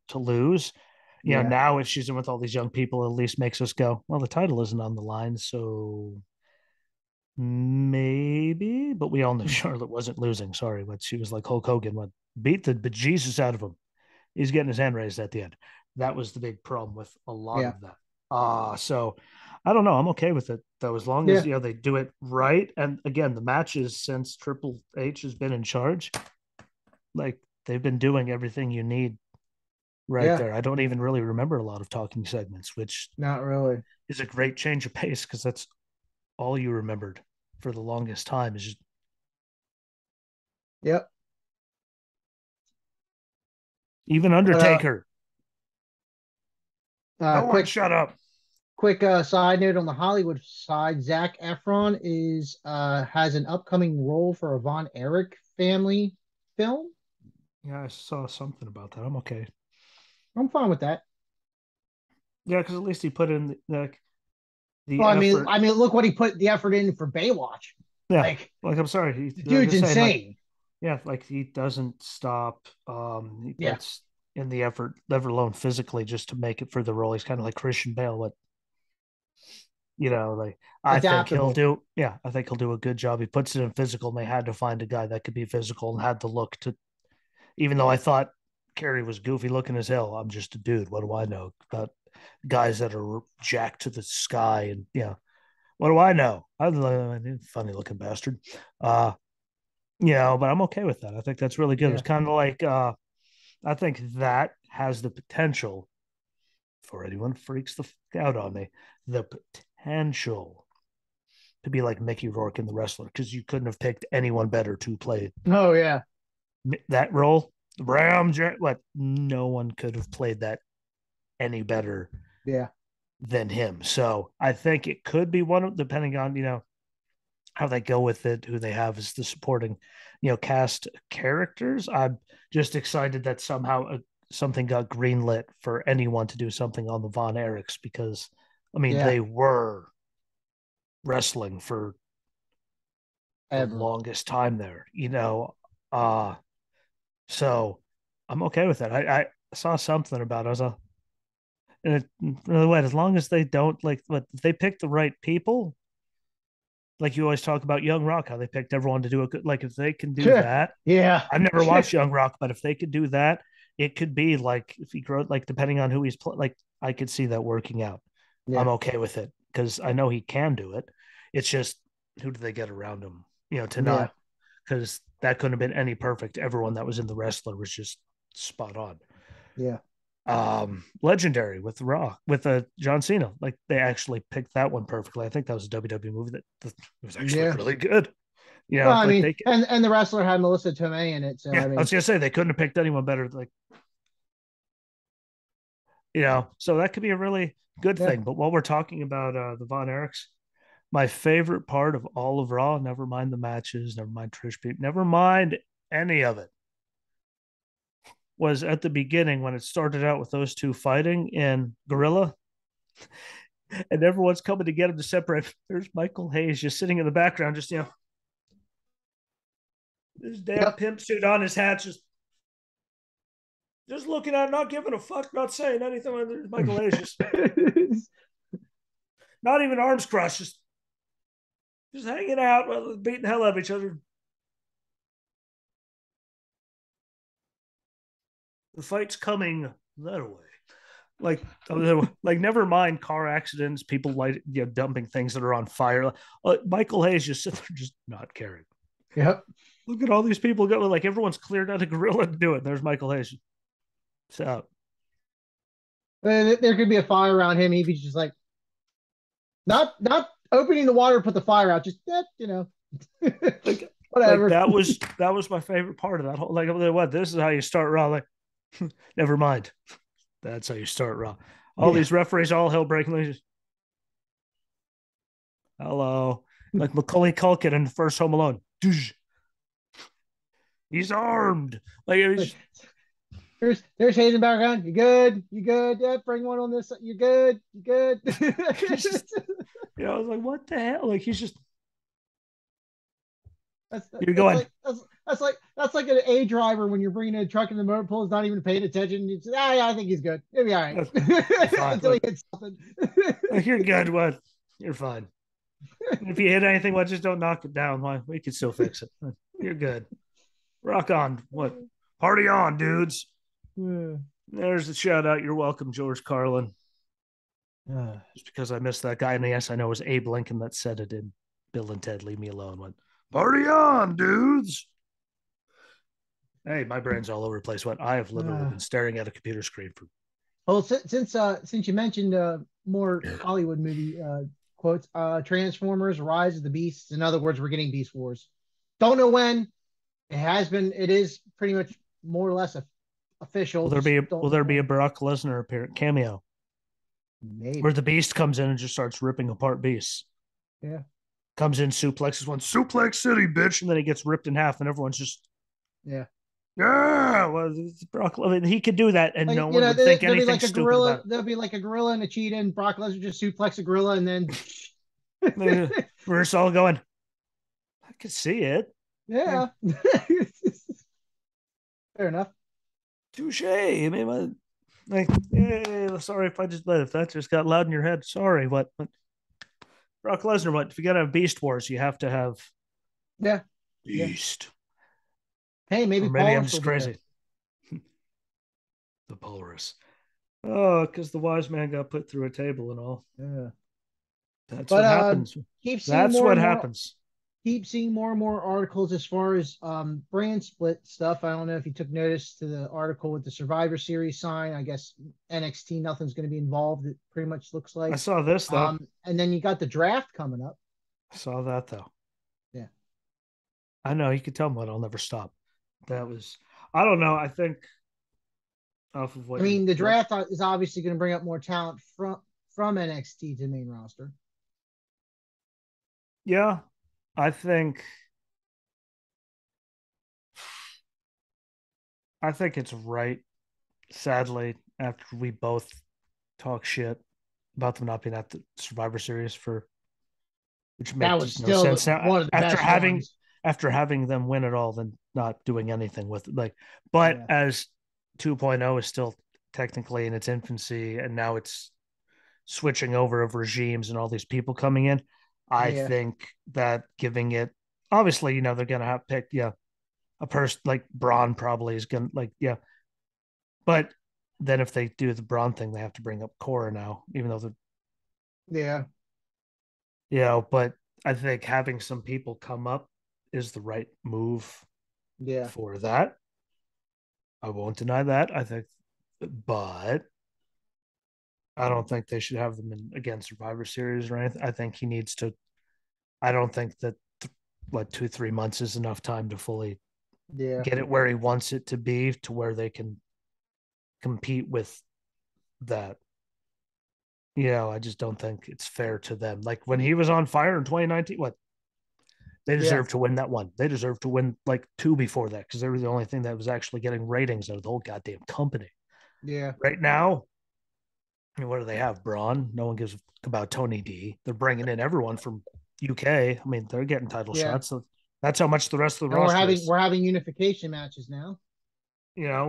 to lose. yeah, Now if she's in with all these young people, at least makes us go, well, the title isn't on the line, so maybe. But we all knew Charlotte wasn't losing. Sorry, but she was like Hulk Hogan, went beat the bejesus out of him. He's getting his hand raised at the end. That was the big problem with a lot yeah, of that. So I don't know. I'm okay with it though, as long as yeah, they do it right. And again, the matches since Triple H has been in charge, like they've been doing everything you need right yeah. there. I don't even really remember a lot of talking segments, which Not really. is a great change of pace because that's all you remembered for the longest time is just Yep. even But Undertaker. No one quick shut up. side note on the Hollywood side, Zach Efron is has an upcoming role for a Von Erich family film. Yeah, I saw something about that. I'm okay. I'm fine with that. Yeah, because at least he put in the Well, effort. look what he put the effort in for Baywatch. Yeah, Like like I'm sorry, the I'm dude's just saying, like, insane. yeah, like he doesn't stop. He Yeah, puts in the effort, never alone physically, just to make it for the role. He's kind of like Christian Bale. What like I think he'll adaptable. do. Yeah, I think he'll do a good job. He puts it in physical, and they had to find a guy that could be physical and had the look to. Even though I thought Kerry was goofy looking as hell, I'm just a dude. What do I know about guys that are jacked to the sky and what do I know? I'm a funny looking bastard. But I'm okay with that. I think that's really good. It was Yeah, kind of like I think that has the potential for anyone freaks the fuck out on me, the potential to be like Mickey Rourke in The Wrestler, because you couldn't have picked anyone better to play oh yeah, that role. What no one could have played that any better yeah, than him. So I think it could be one of, depending on how they go with it, who they have as the supporting, cast characters. I'm just excited that somehow something got greenlit for anyone to do something on the Von Erichs because, I mean, Yeah, they were wrestling for the ever. longest time there. Uh, so I'm okay with that. I saw something about it. I was and it really went as long as they don't like, but if they pick the right people, like you always talk about Young Rock, how they picked everyone to do a good, like if they can do that. Yeah. I've never watched Young Rock, but if they could do that, it could be like if he grows, like depending on who he's like I could see that working out. I'm Yeah. okay with it because I know he can do it. It's just who do they get around him, to Yeah. not, because that couldn't have been any perfect. Everyone that was in the wrestler was just spot on. Yeah. Legendary with Raw with John Cena. Like they actually picked that one perfectly. I think that was a WWE movie that was actually Yeah. really good. Well, I Like mean, they, and the wrestler had Melissa Tomei in it, so yeah, I I mean, was gonna say they couldn't have picked anyone better. Like, so that could be a really good yeah. thing. But while we're talking about the Von Erichs, my favorite part of all of Raw, never mind the matches, never mind Trish Beat, never mind any of it, was at the beginning when it started out with those two fighting in Gorilla, and everyone's coming to get him to separate. There's Michael Hayes just sitting in the background, just this damn Yep. pimp suit on, his hat, just looking at, not giving a fuck, not saying anything. There's Michael Hayes, just not even arms crossed, just hanging out, beating the hell out of each other. The fight's coming that way. Like, never mind car accidents, people dumping things that are on fire. Michael Hayes just sits there, just not caring. Yep. Look at all these people go. Like everyone's cleared out a gorilla to do it. There's Michael Hayes. It's out. There could be a fire around him. He'd be just like, not opening the water to put the fire out. Just Like, whatever. that was my favorite part of that whole. Like, what? This is how you start Raw. Like, never mind. That's how you start Raw. All Yeah. these referees, all hell breaking loose. Hello, like Macaulay Culkin in the first Home Alone. He's armed. Like it Like, was. there's Hayes in background. You good? You good? Yeah, bring one on this. You good? You good? He's just, I was like, what the hell? Like he's just. That's You're that's going. like that's like an A driver when you're bringing in a truck and the motor pool is not even paying attention. You say, yeah, I think he's good. He'll be all right Fine. until he hits something. Like you're good. What? You're fine. If you hit anything, what? Just don't knock it down. Why? We can still fix it. You're good. Rock on. What? Party on, dudes. There's the shout out. You're welcome, George Carlin. Just because I missed that guy. And yes, I know it was Abe Lincoln that said it in Bill and Ted Leave Me Alone. Went, party on, dudes. Hey, my brain's all over the place. What? I have literally been staring at a computer screen for. Well, since you mentioned more Hollywood movie quotes, Transformers: Rise of the Beasts. In other words, we're getting Beast Wars. Don't know when. It has been. It is pretty much more or less official. Just don't Will know there be a when. Brock Lesnar appearance cameo where Maybe. the Beast comes in and just starts ripping apart beasts? Yeah. Comes in, suplexes one, suplex city, bitch, and then he gets ripped in half, and everyone's just, Yeah. yeah. Well, Brock, I mean, he could do that, and Like no one would think there'll be anything like a stupid gorilla. about There'll be like a gorilla and a cheetah, and Brock Lesnar just suplex a gorilla, and then it. We're just all going, I could see it. yeah, fair enough. Touche. I mean, yeah, sorry if that just got loud in your head. Sorry, what? Brock Lesnar, what? If you got to have Beast Wars, you have to have Yeah, yeah. Beast. Hey, Or maybe maybe I'm Paulus will just be there. crazy. The Polaris. Oh, because the wise man got put through a table and all. Yeah, That's but what happens. keep seeing That's more what and more. happens. Keep seeing more and more articles as far as brand split stuff. I don't know if you took notice to the article with the Survivor Series sign. I guess NXT nothing's going to be involved. It pretty much looks I like. saw this though. And then you got the draft coming up. I saw that though. Yeah. I know you could tell me what I'll never stop. That was. I don't know. I think off of I what you mean, the what. draft is obviously going to bring up more talent from NXT to the main roster. Yeah, I think I think it's right. Sadly, after we both talk shit about them not being at the Survivor Series for which That makes was no still sense now one of the after best having ones. them win it all, then not doing anything with it. Like, but Yeah, as 2.0 is still technically in its infancy, and now it's switching over of regimes and all these people coming in. I yeah, think that giving it, obviously, they're gonna have picked, yeah, a person like Braun probably is gonna like, yeah, but then if they do the Braun thing, they have to bring up Cora now, even though yeah, but I think having some people come up is the right move yeah, for that. I won't deny that. I think, but I don't think they should have them in again Survivor Series or anything. I think he needs to. I don't think that what 2 3 months is enough time to fully yeah, get it where he wants it to be, to where they can compete with that. I just don't think it's fair to them. Like when he was on fire in 2019, what they yeah, deserve to win that one. They deserve to win like two before that because they were the only thing that was actually getting ratings out of the whole goddamn company. yeah, Right now, I mean, what do they have? Braun. No one gives about Tony D. They're bringing in everyone from UK. I mean, they're getting title yeah. shots. So that's how much the rest of the And we're roster having is. we're having unification matches now.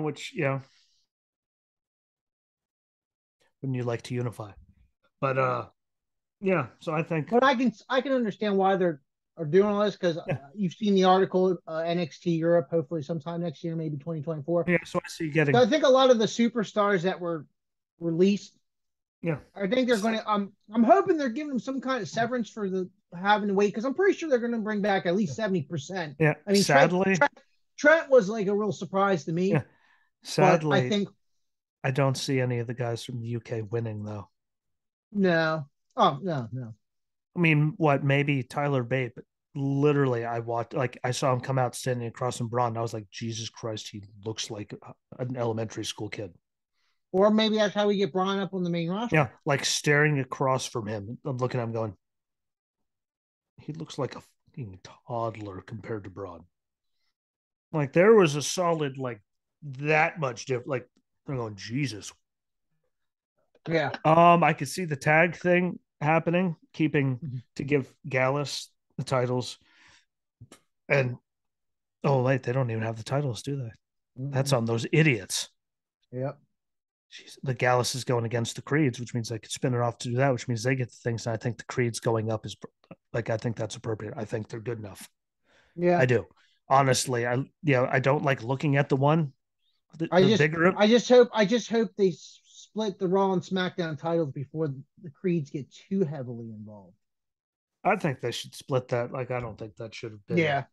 Which wouldn't you like to unify? But yeah. So I think But I can understand why they're are doing all this because yeah, you've seen the article NXT Europe hopefully sometime next year, maybe 2024. yeah. So I see So getting I think a lot of the superstars that were released, yeah. I think they're going to. I'm hoping they're giving them some kind of severance for the having to wait because I'm pretty sure they're going to bring back at least 70%. Yeah. I mean, Sadly, Trent was like a real surprise to yeah. me, but I Sadly, think I don't see any of the guys from the UK winning though. no. Oh no, no. I mean, what maybe Tyler Bate, but literally, I watched like I saw him come out standing across from Braun. And I was like, Jesus Christ, he looks like an elementary school kid. Or maybe that's how we get Braun up on the main Yeah, roster. like staring across from him. I'm looking at him going, he looks like a fucking toddler compared to Braun. Like there was a solid like that much different. Like I'm going, Jesus. Yeah. I could see the tag thing happening, keeping to give Gallus the titles, and oh wait, they don't even have the titles, do they? That's Mm-hmm. on those idiots. Yep. Jeez. The Gallus is going against the Creeds, which means they could spin it off to do that, which means they get the things. And I think the Creeds going up is like I think that's appropriate. I think they're good enough. I Yeah. do. Honestly, I don't like looking at the one. I The just bigger I just hope they split the Raw and SmackDown titles before the Creeds get too heavily involved. I think they should split that. Like I don't think that should have been Yeah.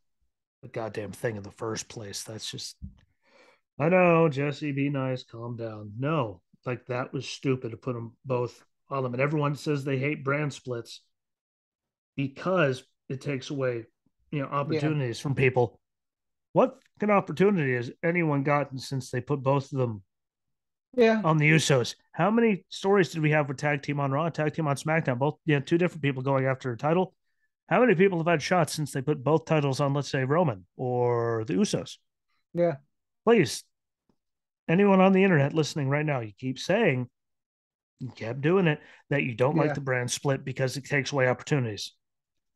a goddamn thing in the first place. That's just I know, Jesse, be nice, calm down. No, like that was stupid to put them both on them. And everyone says they hate brand splits because it takes away, Yeah. opportunities from people. What kind of opportunity has anyone gotten since they put both of them Yeah. on the Usos? How many stories did we have with tag team on Raw, tag team on SmackDown? Both, two different people going after a title. How many people have had shots since they put both titles on, let's say, Roman or the Usos? Yeah. Please, anyone on the internet listening right now, you keep saying, you kept doing it, that you don't like Yeah. the brand split because it takes away opportunities.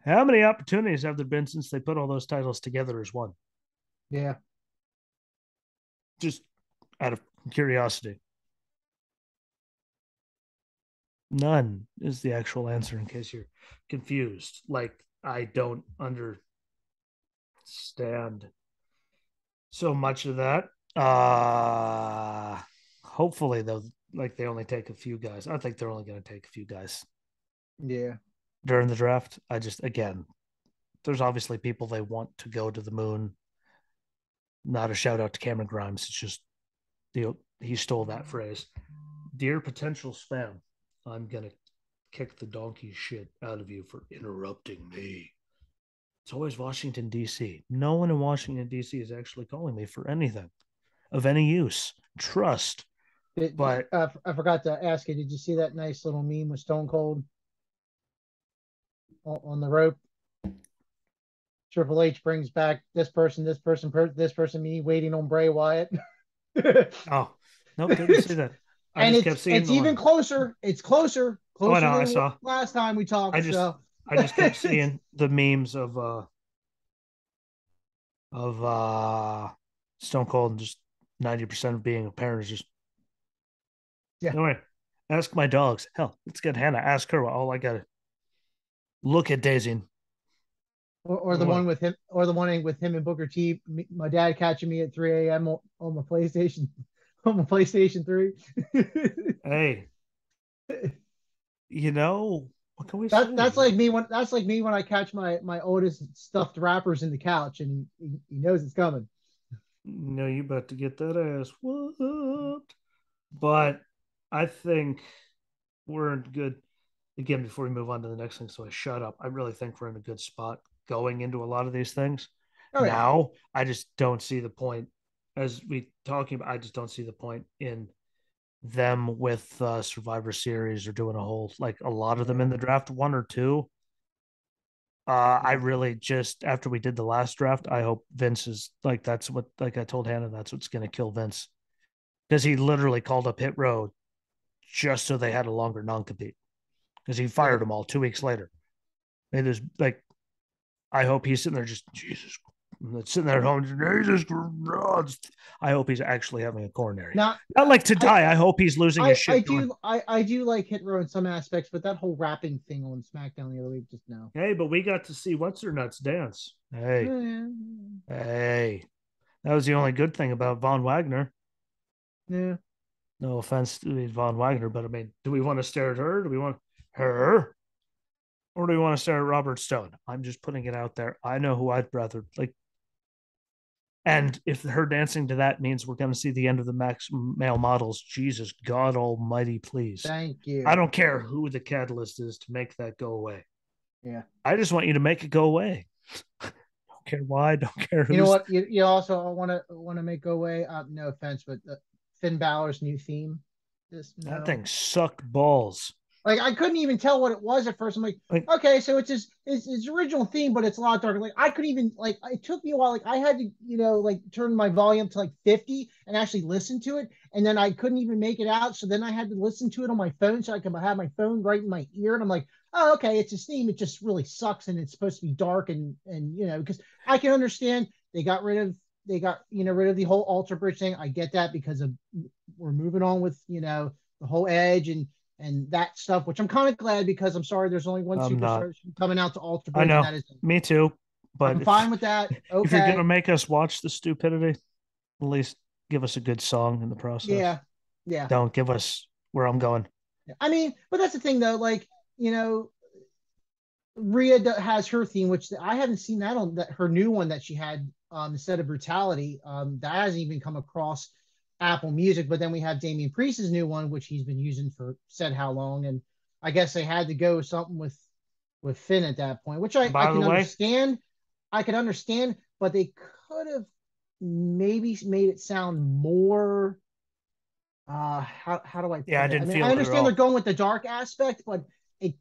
How many opportunities have there been since they put all those titles together as one? Yeah. Just out of curiosity. None is the actual answer in case you're confused. Like, I don't understand so much of that. Hopefully though, like they only take a few guys. I think they're only going to take a few guys Yeah. during the draft. I just again, there's obviously people they want to go to the moon. Not a shout out to Cameron Grimes. It's just he stole that phrase. Dear potential spam, I'm gonna kick the donkey shit out of you for interrupting me. It's always Washington, D.C. No one in Washington, D.C. is actually calling me for anything of any use. Trust. But I forgot to ask you. Did you see that nice little meme with Stone Cold on the rope? Triple H brings back this person, me waiting on Bray Wyatt. Oh, nope, didn't see that. I And just kept seeing it's the even one. closer. It's Oh, I closer know. I than saw. last time we I talked. just So I just kept seeing the memes of Stone Cold, and just 90% of being a parent is just yeah, no way. Ask my dogs. Hell, let's get Hannah. Ask her. All I gotta look at Daisy. or the one with him, or the one with him and Booker T. My dad catching me at 3 a.m. on my PlayStation, on my PlayStation 3. Hey, what can we say? That's like me when I catch my oldest stuffed rappers in the couch and he knows it's coming. No, you about to get that ass whooped. But I think we're in good again before we move on to the next thing. So I shut up. I really think we're in a good spot going into a lot of these things. Oh yeah, Now, I just don't see the point as we talking about. I just don't see the point in them with Survivor Series or doing a whole like a lot of them yeah, in the draft, one or two. I yeah. really just after we did the last draft, I hope Vince is like that's what like I told Hannah that's what's going to kill Vince because he literally called up Hit Row just so they had a longer non compete because he Yeah. fired them all 2 weeks later. And there's like I hope he's sitting there just Jesus, sitting there at home. Jesus, I hope he's actually having a coronary, Now, not like to I die. I hope he's losing his shit. Going, I do like Hit Row in some aspects, but that whole rapping thing on SmackDown the other week, just no. hey, but we got to see what's her nuts dance. Hey, Yeah, hey, that was the only good thing about Von Wagner. yeah. No offense to Von Wagner, but I mean, do we want to stare at her? Do we want her? Or do we want to stare at Robert Stone? I'm just putting it out there. I know who I'd rather like. And if her dancing to that means we're going to see the end of the max male models, Jesus God Almighty, please. Thank I you. don't care who the catalyst is to make that go away. Yeah. I just want you to make it go away. Don't care why. Don't care You know who's. what? You also want to make go away. No offense, but Finn Balor's new theme. Just That no. thing sucked balls. Like I couldn't even tell what it was at first. I'm like, Like okay, so it's his original theme, but it's a lot darker. Like I couldn't even like it took me a while. Like I had to, like turn my volume to like 50 and actually listen to it. And then I couldn't even make it out. So then I had to listen to it on my phone so I could have my phone right in my ear. And I'm like, oh, okay, it's his theme. It just really sucks and it's supposed to be dark and because I can understand they got rid of the whole alter bridge thing. I get that because of we're moving on with the whole edge and that stuff, which I'm kind of glad because I'm sorry, there's only one I'm not. superstar coming out to Alter I Bridge, and know. that is Me too. But I'm fine with that. if you're gonna Okay, make us watch the stupidity, at least give us a good song in the process. yeah, yeah. Don't give us where I'm going. I mean, but that's the thing though. Like Rhea has her theme, which I haven't seen that on that her new one that she had instead of Brutality. That hasn't even come across Apple Music. But then we have Damian Priest's new one, which he's been using for said how long, and I guess they had to go with something with Finn at that point, which I By the can way, understand. I can understand, but they could have maybe made it sound more how do I yeah, I put it? I didn't mean, I feel it at understand they're all. going with the dark aspect, but I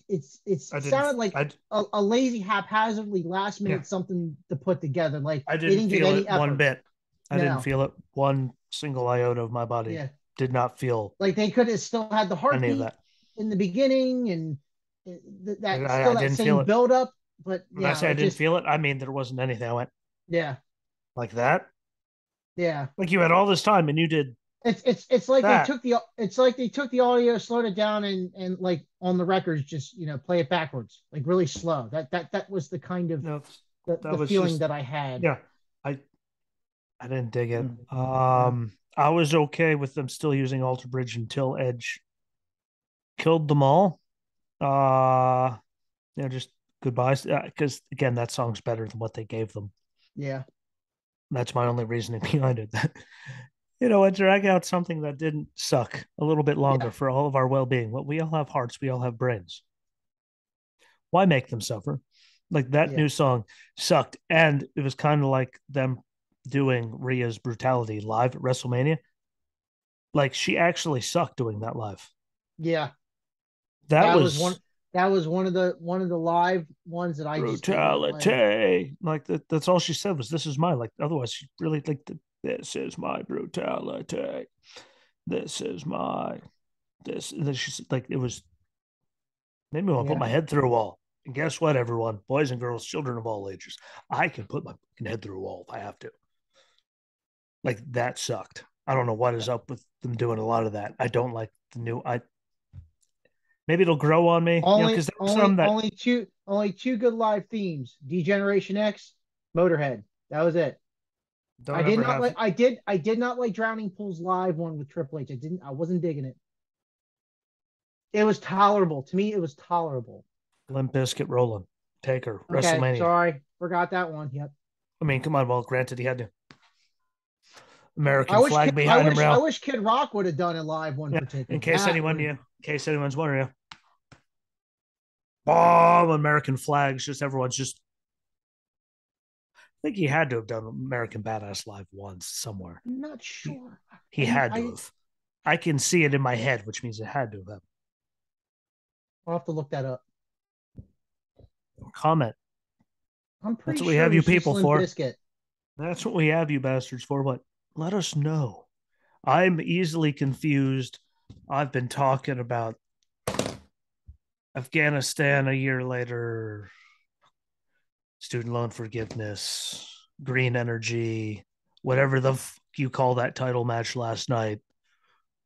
it didn't. sounded like I a lazy, haphazardly, last yeah. minute something to put together. Like I they didn't didn't give feel any it one effort. bit. I didn't No, feel it one single iota of my body. yeah, Did not feel like they could have still had the any of heartbeat that. in the beginning and And that I still that didn't same feel it. build up. But When I yeah, say I it didn't just feel it, I mean there wasn't anything. I went yeah, like that. yeah. Like you had all this time and you did It's like that. they took the audio, slowed it down, and like on the records, just play it backwards, like really slow. That was the kind of No, that the was feeling just that I had. yeah. I I didn't dig it. No, I was okay with them still using Alter Bridge until Edge killed them all. Uh, just goodbyes. Because again, that song's better than what they gave them. yeah, That's my only reasoning behind it. And drag out something that didn't suck a little bit longer yeah, for all of our well-being. Well, we all have hearts, we all have brains. Why make them suffer? Like that yeah, new song sucked, and it was kind of like them doing Rhea's brutality live at WrestleMania. Like she actually sucked doing that live. yeah. That That was one. was that was one of the live ones that I just did not like. Brutality. Like that's all she said was, "This is my," like. Otherwise, she really like, "This is my brutality. This is my this." And then she's like, it was made me want to put Yeah. my head through a wall. And guess what, everyone, boys and girls, children of all ages, I can put my head through a wall if I have to. Like that sucked. I don't know what is up with them doing a lot of that. I don't like the new. I maybe it'll grow on me, Only because there were only some that only two good live themes. Degeneration X, Motorhead. That was it. I don't did ever not have like I did not like Drowning Pool's live one with Triple H. I wasn't digging it. It was tolerable. To me, it was tolerable. Limp Bizkit rolling. Taker, Okay, WrestleMania. sorry. Forgot that one. Yep. I mean, come on. Well, granted, he had to I American wish flag Kid, I behind him, wish I rail. wish Kid Rock would have done a live one Yeah. for Taker. In case That anyone would knew, have. in case anyone's wondering, bomb American flags. Just everyone's just. I think he had to have done American Badass live once somewhere. I'm not He, sure. he I had to I have. I can see it in my head, which means it had to have. I'll have to look that up. Comment. I'm That's pretty what we sure it have you was just people Limp for. Bizkit. That's what we have you bastards for. But let us know. I'm easily confused. I've been talking about Afghanistan a year later, student loan forgiveness, green energy, whatever the you call that title match last night.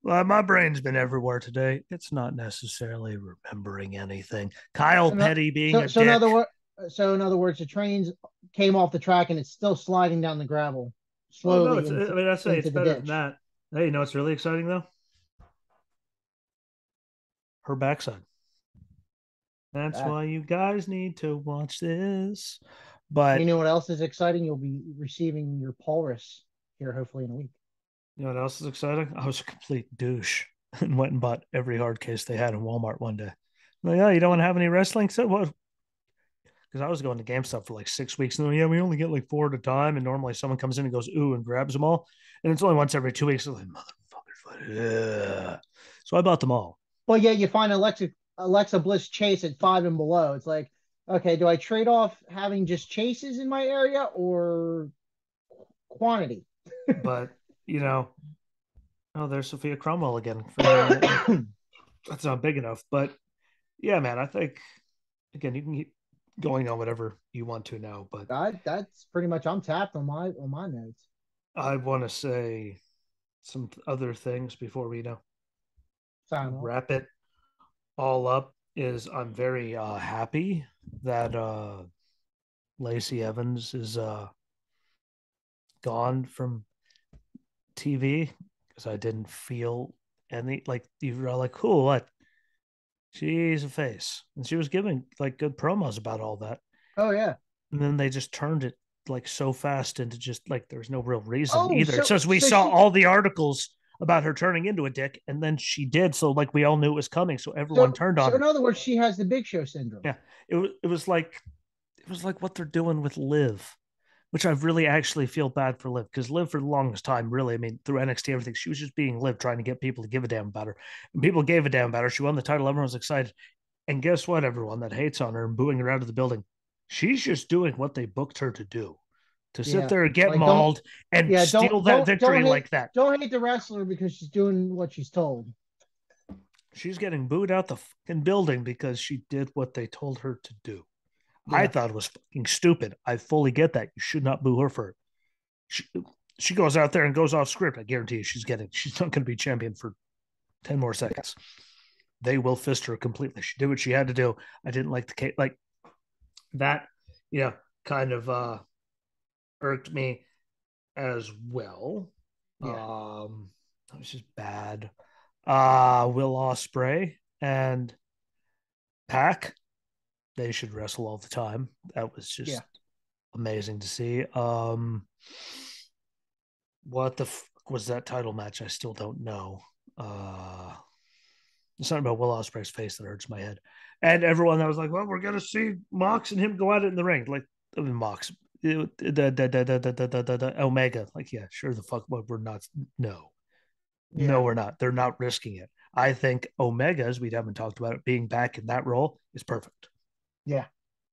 Well, my brain's been everywhere today. It's not necessarily remembering anything. Kyle So no, Petty being so a so in other dick. words, so in other words, the trains came off the track and it's still sliding down the gravel Oh no, slowly it's. I mean, I'd say it's into the better than ditch. that. Hey, you know what's really exciting though? Her backside. That's That why you guys need to watch this. you But know what else is exciting? You'll be receiving your Polaris here hopefully in a week. you know what else is exciting? I was a complete douche and went and bought every hard case they had in Walmart one day. I'm like, oh, you don't want to have any wrestling? So what? Because I was going to GameStop for like 6 weeks. And yeah, we only get like four at a time. And normally someone comes in and goes, ooh, and grabs them all. And it's only once every 2 weeks. I'm like, motherfuckers. Ugh. So I bought them all. Well, yeah, you find Alexa Bliss Chase at 5 and below. It's like, okay, do I trade off having just chases in my area or quantity? But, you know, oh, there's Sophia Cromwell again. That's not big enough. But yeah, man, I think, again, you can keep going on whatever you want to now. But That's pretty much I'm tapped on my notes. I want to say some other things before we, Sign off. wrap it all up. Is I'm very happy that Lacey Evans is gone from TV, because I didn't feel any, like, you were like, cool, what? She's a face, and she was giving like good promos about all that, Oh yeah. and then they just turned it like so fast into just like there's no real reason Oh, either. It so says we so saw she all the articles about her turning into a dick, and then she did, so like we all knew it was coming, so everyone so turned on so in her. other words, she has the Big Show syndrome. Yeah, it was like what they're doing with Liv, which I really actually feel bad for Liv, because Liv for the longest time, really, I mean, through NXT, everything, she was just being Liv, trying to get people to give a damn about her. And people gave a damn about her. She won the title. Everyone was excited. And guess what, everyone that hates on her and booing her out of the building, she's just doing what they booked her to do, to sit Yeah. there and get Like don't mauled and yeah, steal don't that don't don't victory hate like that. don't hate the wrestler because she's doing what she's told. She's getting booed out the fucking building because she did what they told her to do. I Yeah. thought it was fucking stupid. I fully get that. You should not boo her for it. She, she goes out there and goes off script. I guarantee you she's not going to be champion for 10 more seconds. They will fist her completely. She did what she had to do. I didn't like the case. Like that, kind of irked me as well. Yeah. It was just bad. Will Ospreay and Pac, they should wrestle all the time. That was Yeah. just amazing to see. What the fuck was that title match? I still don't know. It's something about Will Ospreay's face that hurts my head. And everyone that was like, well, we're gonna see Mox and him go at it in the ring. Like, I mean, Mox, Omega. Like, yeah, sure the fuck, but we're not. No, Yeah. we're not. They're not risking it. I think Omega, as we haven't talked about it, being back in that role is perfect. Yeah.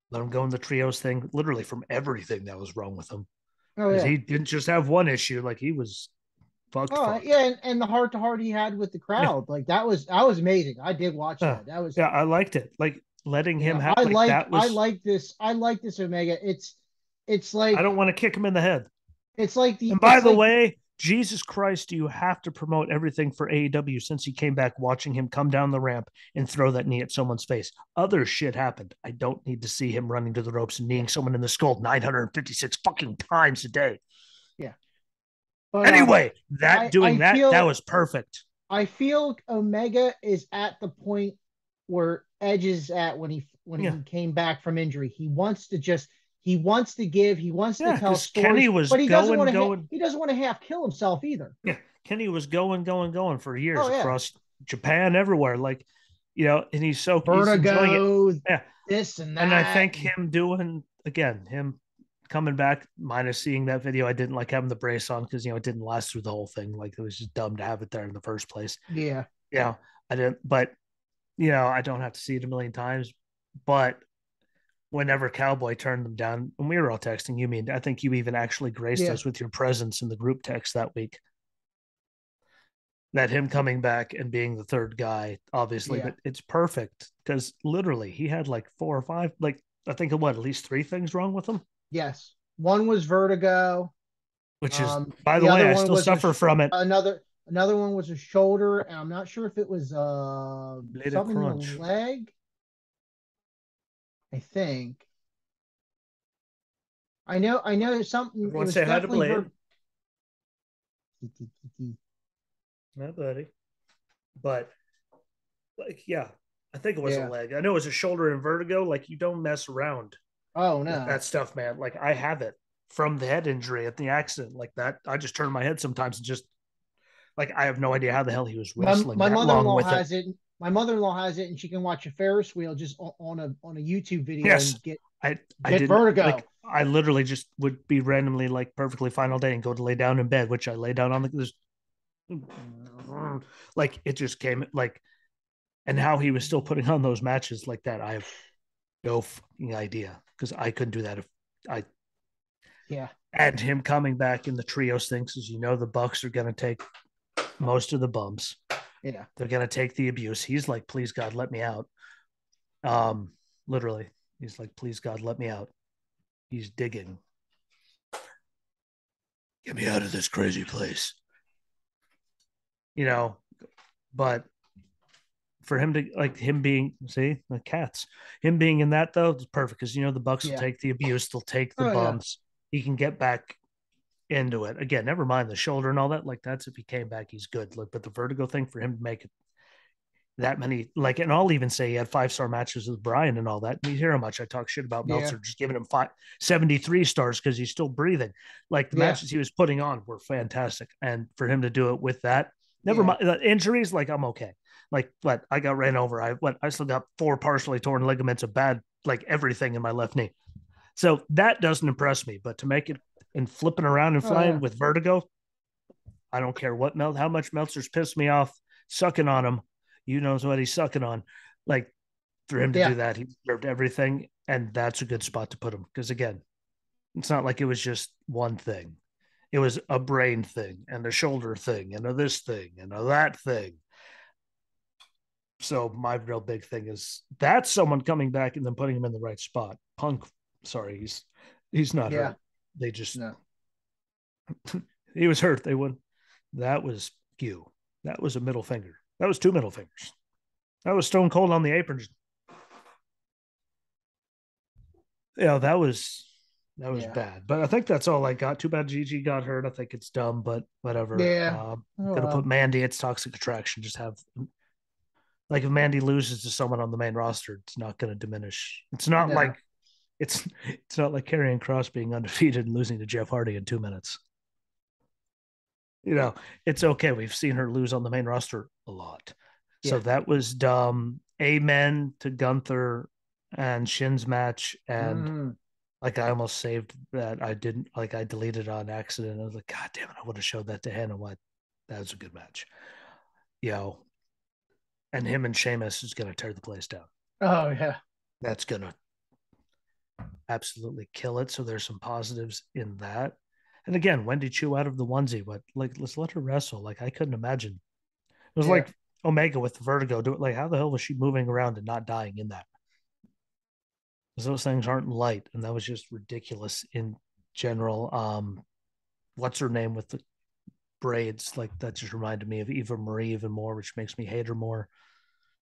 Let him go in the trios thing, literally from everything that was wrong with him. Oh Because yeah. he didn't just have one issue, like he was fucked. Yeah, and the heart to heart he had with the Yeah. crowd, like that was amazing. I did watch Uh, that. That was yeah, I liked it. Like letting him yeah. have I like like that I was like this. I like this Omega. It's I like don't want to kick him in the head. it's like the And by it's the like way, Jesus Christ, do you have to promote everything for AEW since he came back, watching him come down the ramp and throw that knee at someone's face? Other shit happened. I don't need to see him running to the ropes and yeah, kneeing someone in the skull 956 fucking times a day. yeah. But Anyway, that I doing I that feel was perfect. I feel Omega is at the point where Edge is at when Yeah. he came back from injury. He wants to give, he wants to Yeah, tell because Kenny stories, was but going. he doesn't want to half kill himself either. Yeah, Kenny was going for years Oh yeah, across Japan, everywhere. Like, and he's enjoying it. Vertigo, Yeah, this and and I that. think him doing again, him coming back, minus seeing that video, I didn't like having the brace on because it didn't last through the whole thing. Like it was just dumb to have it there in the first place. Yeah, Yeah, I didn't, but I don't have to see it a million times. But whenever Cowboy turned them down, and we were all texting, I think you even actually graced yeah, us with your presence in the group text that week. That him coming back and being the third guy, obviously, yeah. but it's perfect because literally he had like four or five, like I think of what, at least three things wrong with him, Yes. One was vertigo. which is, by the The way, other I one still was suffer from it. another one was a shoulder, and I'm not sure if it was Bladed something in the crunch. leg. I think. I know something. It Everyone was say hi to definitely Blade. Not buddy. But like, yeah, I think it was a Yeah. leg. I know it was a shoulder and vertigo. Like you don't mess around Oh with no. that stuff, man. Like I have it from the head injury at the accident. Like that, I just turn my head sometimes and just like I have no idea how the hell he was wrestling My that long mother-in-law with it. has it. My mother-in-law has it, and she can watch a Ferris wheel just on a YouTube video Yes, and get I get didn't like. vertigo. I literally just would be randomly like perfectly fine all day and go to lay down in bed, which I lay down on this. Like it just came like, and how he was still putting on those matches like that, I have no fucking idea because I couldn't do that if I. Yeah. And him coming back in the trios things, as the Bucks are going to take most of the bumps. Yeah. They're going to take the abuse. He's like, please God, let me out. Um, Literally, he's like, please God, let me out. He's digging. Get me out of this crazy place. You know, but for him to like him being see the cats, him being in that though, it's perfect because the Bucks will Yeah. take the abuse, they'll take the Oh yeah. bumps. He can get back into it again. Never mind the shoulder and all that. Like that's if he came back, he's good. Like, but the vertigo thing for him to make it that many, like, and I'll even say he had 5-star matches with Brian and all that. And you hear how much I talk shit about Yeah. Meltzer, just giving him 73 stars because he's still breathing. Like the Yeah. matches he was putting on were fantastic. And for him to do it with that, never Yeah. mind injuries, like I'm okay. Like, but I got ran over. I still got 4 partially torn ligaments of bad, like everything in my left knee. So that doesn't impress me. But to make it and flipping around and Oh flying yeah. with vertigo, I don't care how much Meltzer's pissed me off sucking on him. You knows what he's sucking on. Like for him to Yeah. do that, he deserved everything, and that's a good spot to put him because again, it's not like it was just one thing. It was a brain thing and a shoulder thing and a this thing and a that thing. So my real big thing is that's someone coming back and then putting him in the right spot. Punk, sorry, he's not Yeah. hurt. They just No. he was hurt. They wouldn't. That was you. That was a middle finger. That was 2 middle fingers. That was Stone Cold on the apron. Yeah, that was Yeah. bad. But I think that's all I got. Too bad Gigi got hurt. I think it's dumb, but whatever. Yeah. Oh Gonna put well. Mandy. It's toxic attraction. Just have like if Mandy loses to someone on the main roster, it's not going to diminish. It's not No. like it's not like Karrion Kross being undefeated and losing to Jeff Hardy in 2 minutes. It's okay. We've seen her lose on the main roster a lot. So Yeah. that was dumb. Amen to Gunther and Shin's match. And Mm. like I almost saved that. I didn't like I deleted it on accident. I was like, God damn it, I would have showed that to Hannah. What that was a good match. You know, And him and Sheamus is going to tear the place down. Oh yeah. That's going to absolutely kill it. So there's some positives in that. And again, Wendy Chu out of the onesie, but like, let's let her wrestle. Like, I couldn't imagine. It was Yeah. like Omega with vertigo. Do it. Like, how the hell was she moving around and not dying in that? Because those things aren't light, and that was just ridiculous in general. What's her name with the braids? Like, that just reminded me of Eva Marie even more, which makes me hate her more.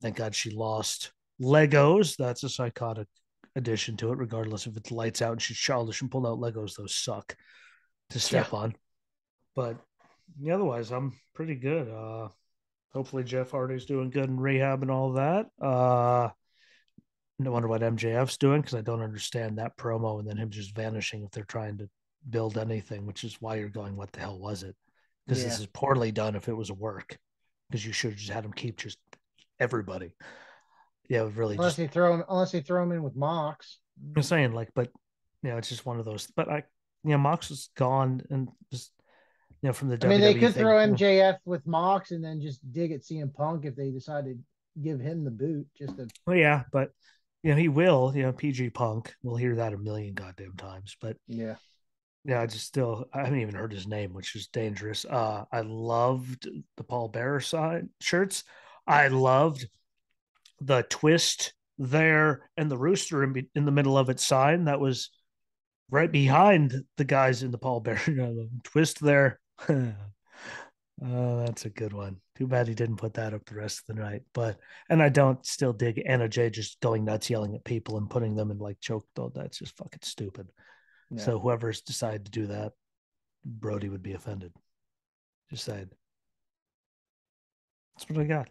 Thank God she lost. Legos, that's a psychotic addition to it, regardless if it's lights out and she's childish and pulled out Legos. Those suck to step on. But otherwise, I'm pretty good. Hopefully Jeff Hardy's doing good in rehab and all that. No wonder what MJF's doing, because I don't understand that promo and then him just vanishing if they're trying to build anything, which is why you're going, what the hell was it? Because this is poorly done if it was a work, because you should have just had him keep just everybody. Yeah, really. Unless they throw him in with Mox. I'm saying, like, but it's just one of those. But Mox is gone, and just from the WWE. I mean, they could throw MJF with Mox and then just dig at CM Punk if they decided to give him the boot. Well, yeah, but he will. PG Punk. We'll hear that a million goddamn times. But yeah, I haven't even heard his name, which is dangerous. I loved the Paul Bearer shirts. I loved the twist there and the rooster in the middle of its sign that was right behind the guys in the Paul Bearer twist there. Oh, that's a good one. Too bad he didn't put that up the rest of the night. And I don't still dig Anna Jay just going nuts, yelling at people and putting them in like choke. Though that's just fucking stupid. Yeah. So whoever's decided to do that, Brody would be offended. Just saying. That's what I got.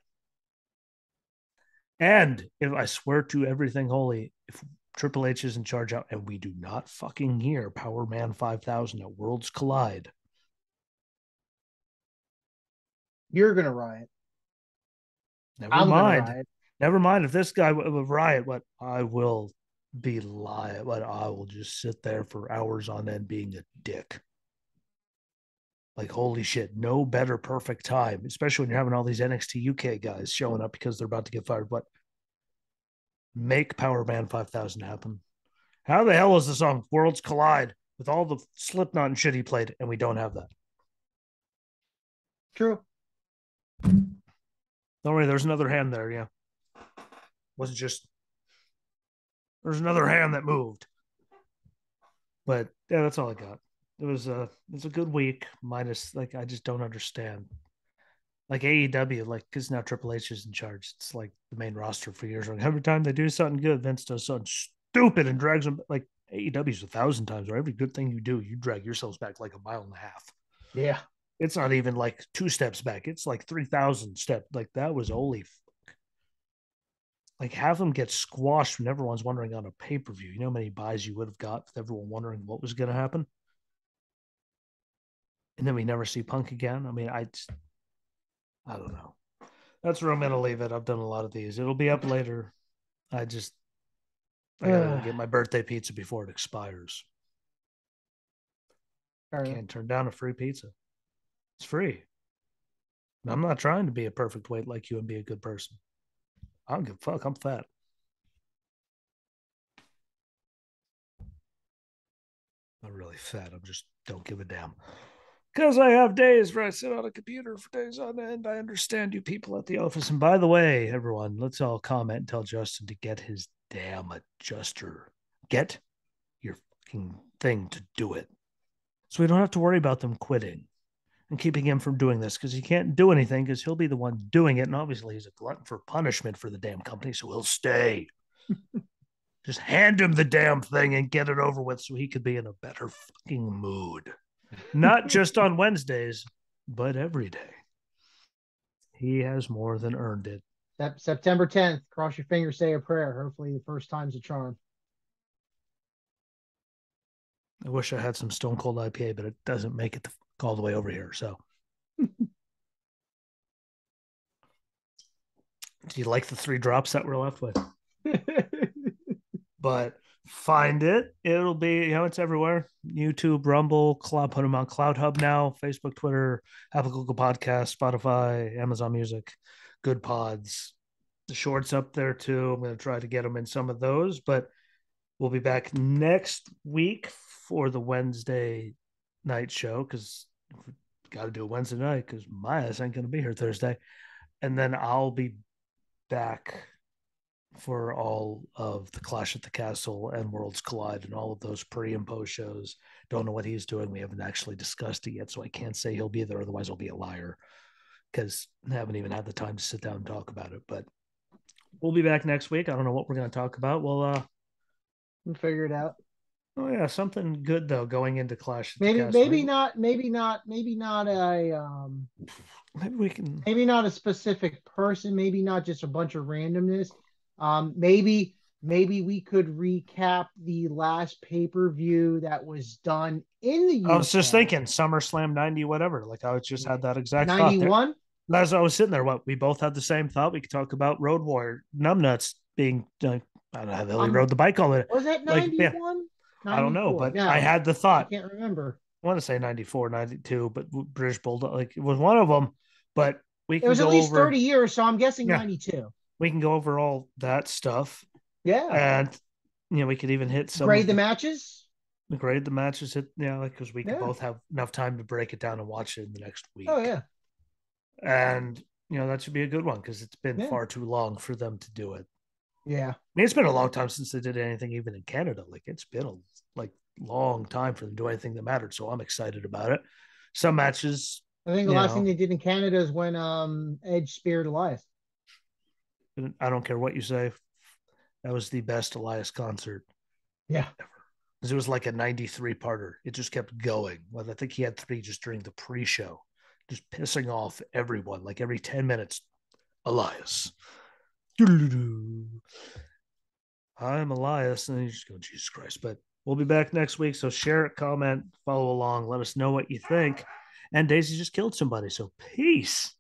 And if I swear to everything holy, if Triple H is in charge out and we do not fucking hear Power Man 5000 at Worlds Collide, you're gonna riot. I'm mind. Gonna riot. Never mind if this guy will riot. What I will be lying. What I will just sit there for hours on end being a dick. Like, holy shit, no better perfect time, especially when you're having all these NXT UK guys showing up because they're about to get fired. But make Power Man 5000 happen. How the hell is the song Worlds Collide with all the Slipknot and shit he played, and we don't have that? True. Don't worry, there's another hand there, yeah. Wasn't just there's another hand that moved. But yeah, that's all I got. It was a good week, minus like I just don't understand. Like AEW, like because now Triple H is in charge. It's like the main roster for years. Like every time they do something good, Vince does something stupid and drags them. Like AEW's 1,000 times, or every good thing you do, you drag yourselves back like 1.5 miles. Yeah, it's not even like 2 steps back. It's like 3,000 steps. Like that was holy fuck. Like have them get squashed when everyone's wondering on a pay-per-view. You know how many buys you would have got with everyone wondering what was going to happen? And then we never see Punk again. I mean, I don't know. That's where I'm going to leave it. I've done a lot of these. It'll be up later. I gotta get my birthday pizza before it expires. Can't turn down a free pizza. It's free. I'm not trying to be a perfect weight like you and be a good person. I don't give a fuck. I'm fat. Not really fat. I'm just don't give a damn. Because I have days where I sit on a computer for days on end. I understand you people at the office. And by the way, everyone, let's all comment and tell Justin to get his damn adjuster. Get your fucking thing to do it. So we don't have to worry about them quitting and keeping him from doing this, because he can't do anything because he'll be the one doing it. And obviously he's a glutton for punishment for the damn company, so he'll stay. Just hand him the damn thing and get it over with so he could be in a better fucking mood. Not just on Wednesdays, but every day. He has more than earned it. September 10th, cross your fingers, say a prayer. Hopefully the first time's a charm. I wish I had some Stone Cold IPA, but it doesn't make it all the way over here. So, do you like the 3 drops that we're left with? But find it. It'll be, it's everywhere. YouTube, Rumble, Cloud, put them on Cloud Hub now, Facebook, Twitter, Apple, Google Podcasts, Spotify, Amazon Music, Good Pods, the shorts up there too. I'm going to try to get them in some of those, but we'll be back next week for the Wednesday night show because we got to do a Wednesday night because my ass ain't going to be here Thursday. And then I'll be back for all of the Clash at the Castle and Worlds Collide and all of those pre and post shows. Don't know what he's doing. We haven't actually discussed it yet, so I can't say he'll be there. Otherwise, I'll be a liar because I haven't even had the time to sit down and talk about it. But we'll be back next week. I don't know what we're going to talk about. We'll figure it out. Oh yeah, something good though going into Clash at the Maybe, Castle. maybe not a maybe we can. maybe not a specific person. Maybe not just a bunch of randomness. Maybe we could recap the last pay-per-view that was done in the UK. I was just thinking SummerSlam 90, whatever. Like I just had that exact thought. 91. As I was sitting there, what we both had the same thought. We could talk about Road Warrior Numbnuts being I don't know how the hell he rode the bike all the way. Was it 91? I don't know, but I had the thought. I can't remember. I want to say 94, 92, but British Bulldog, like it was one of them. But we can it was go at least over, 30 years, so I'm guessing 92. We can go over all that stuff. Yeah. And we could even hit some grade the matches. Grade the matches, because we could both have enough time to break it down and watch it in the next week. Oh yeah. And that should be a good one because it's been far too long for them to do it. Yeah. I mean, it's been a long time since they did anything, even in Canada. Like it's been a long time for them to do anything that mattered. So I'm excited about it. Some matches. I think the last thing they did in Canada is when Edge speared Elias. I don't care what you say. That was the best Elias concert. Yeah. Ever. Because it was like a 93-parter. It just kept going. Well, I think he had 3 just during the pre-show, just pissing off everyone. Like every 10 minutes, Elias. I'm Elias. And you just go, Jesus Christ. But we'll be back next week. So share it, comment, follow along. Let us know what you think. And Daisy just killed somebody. So peace.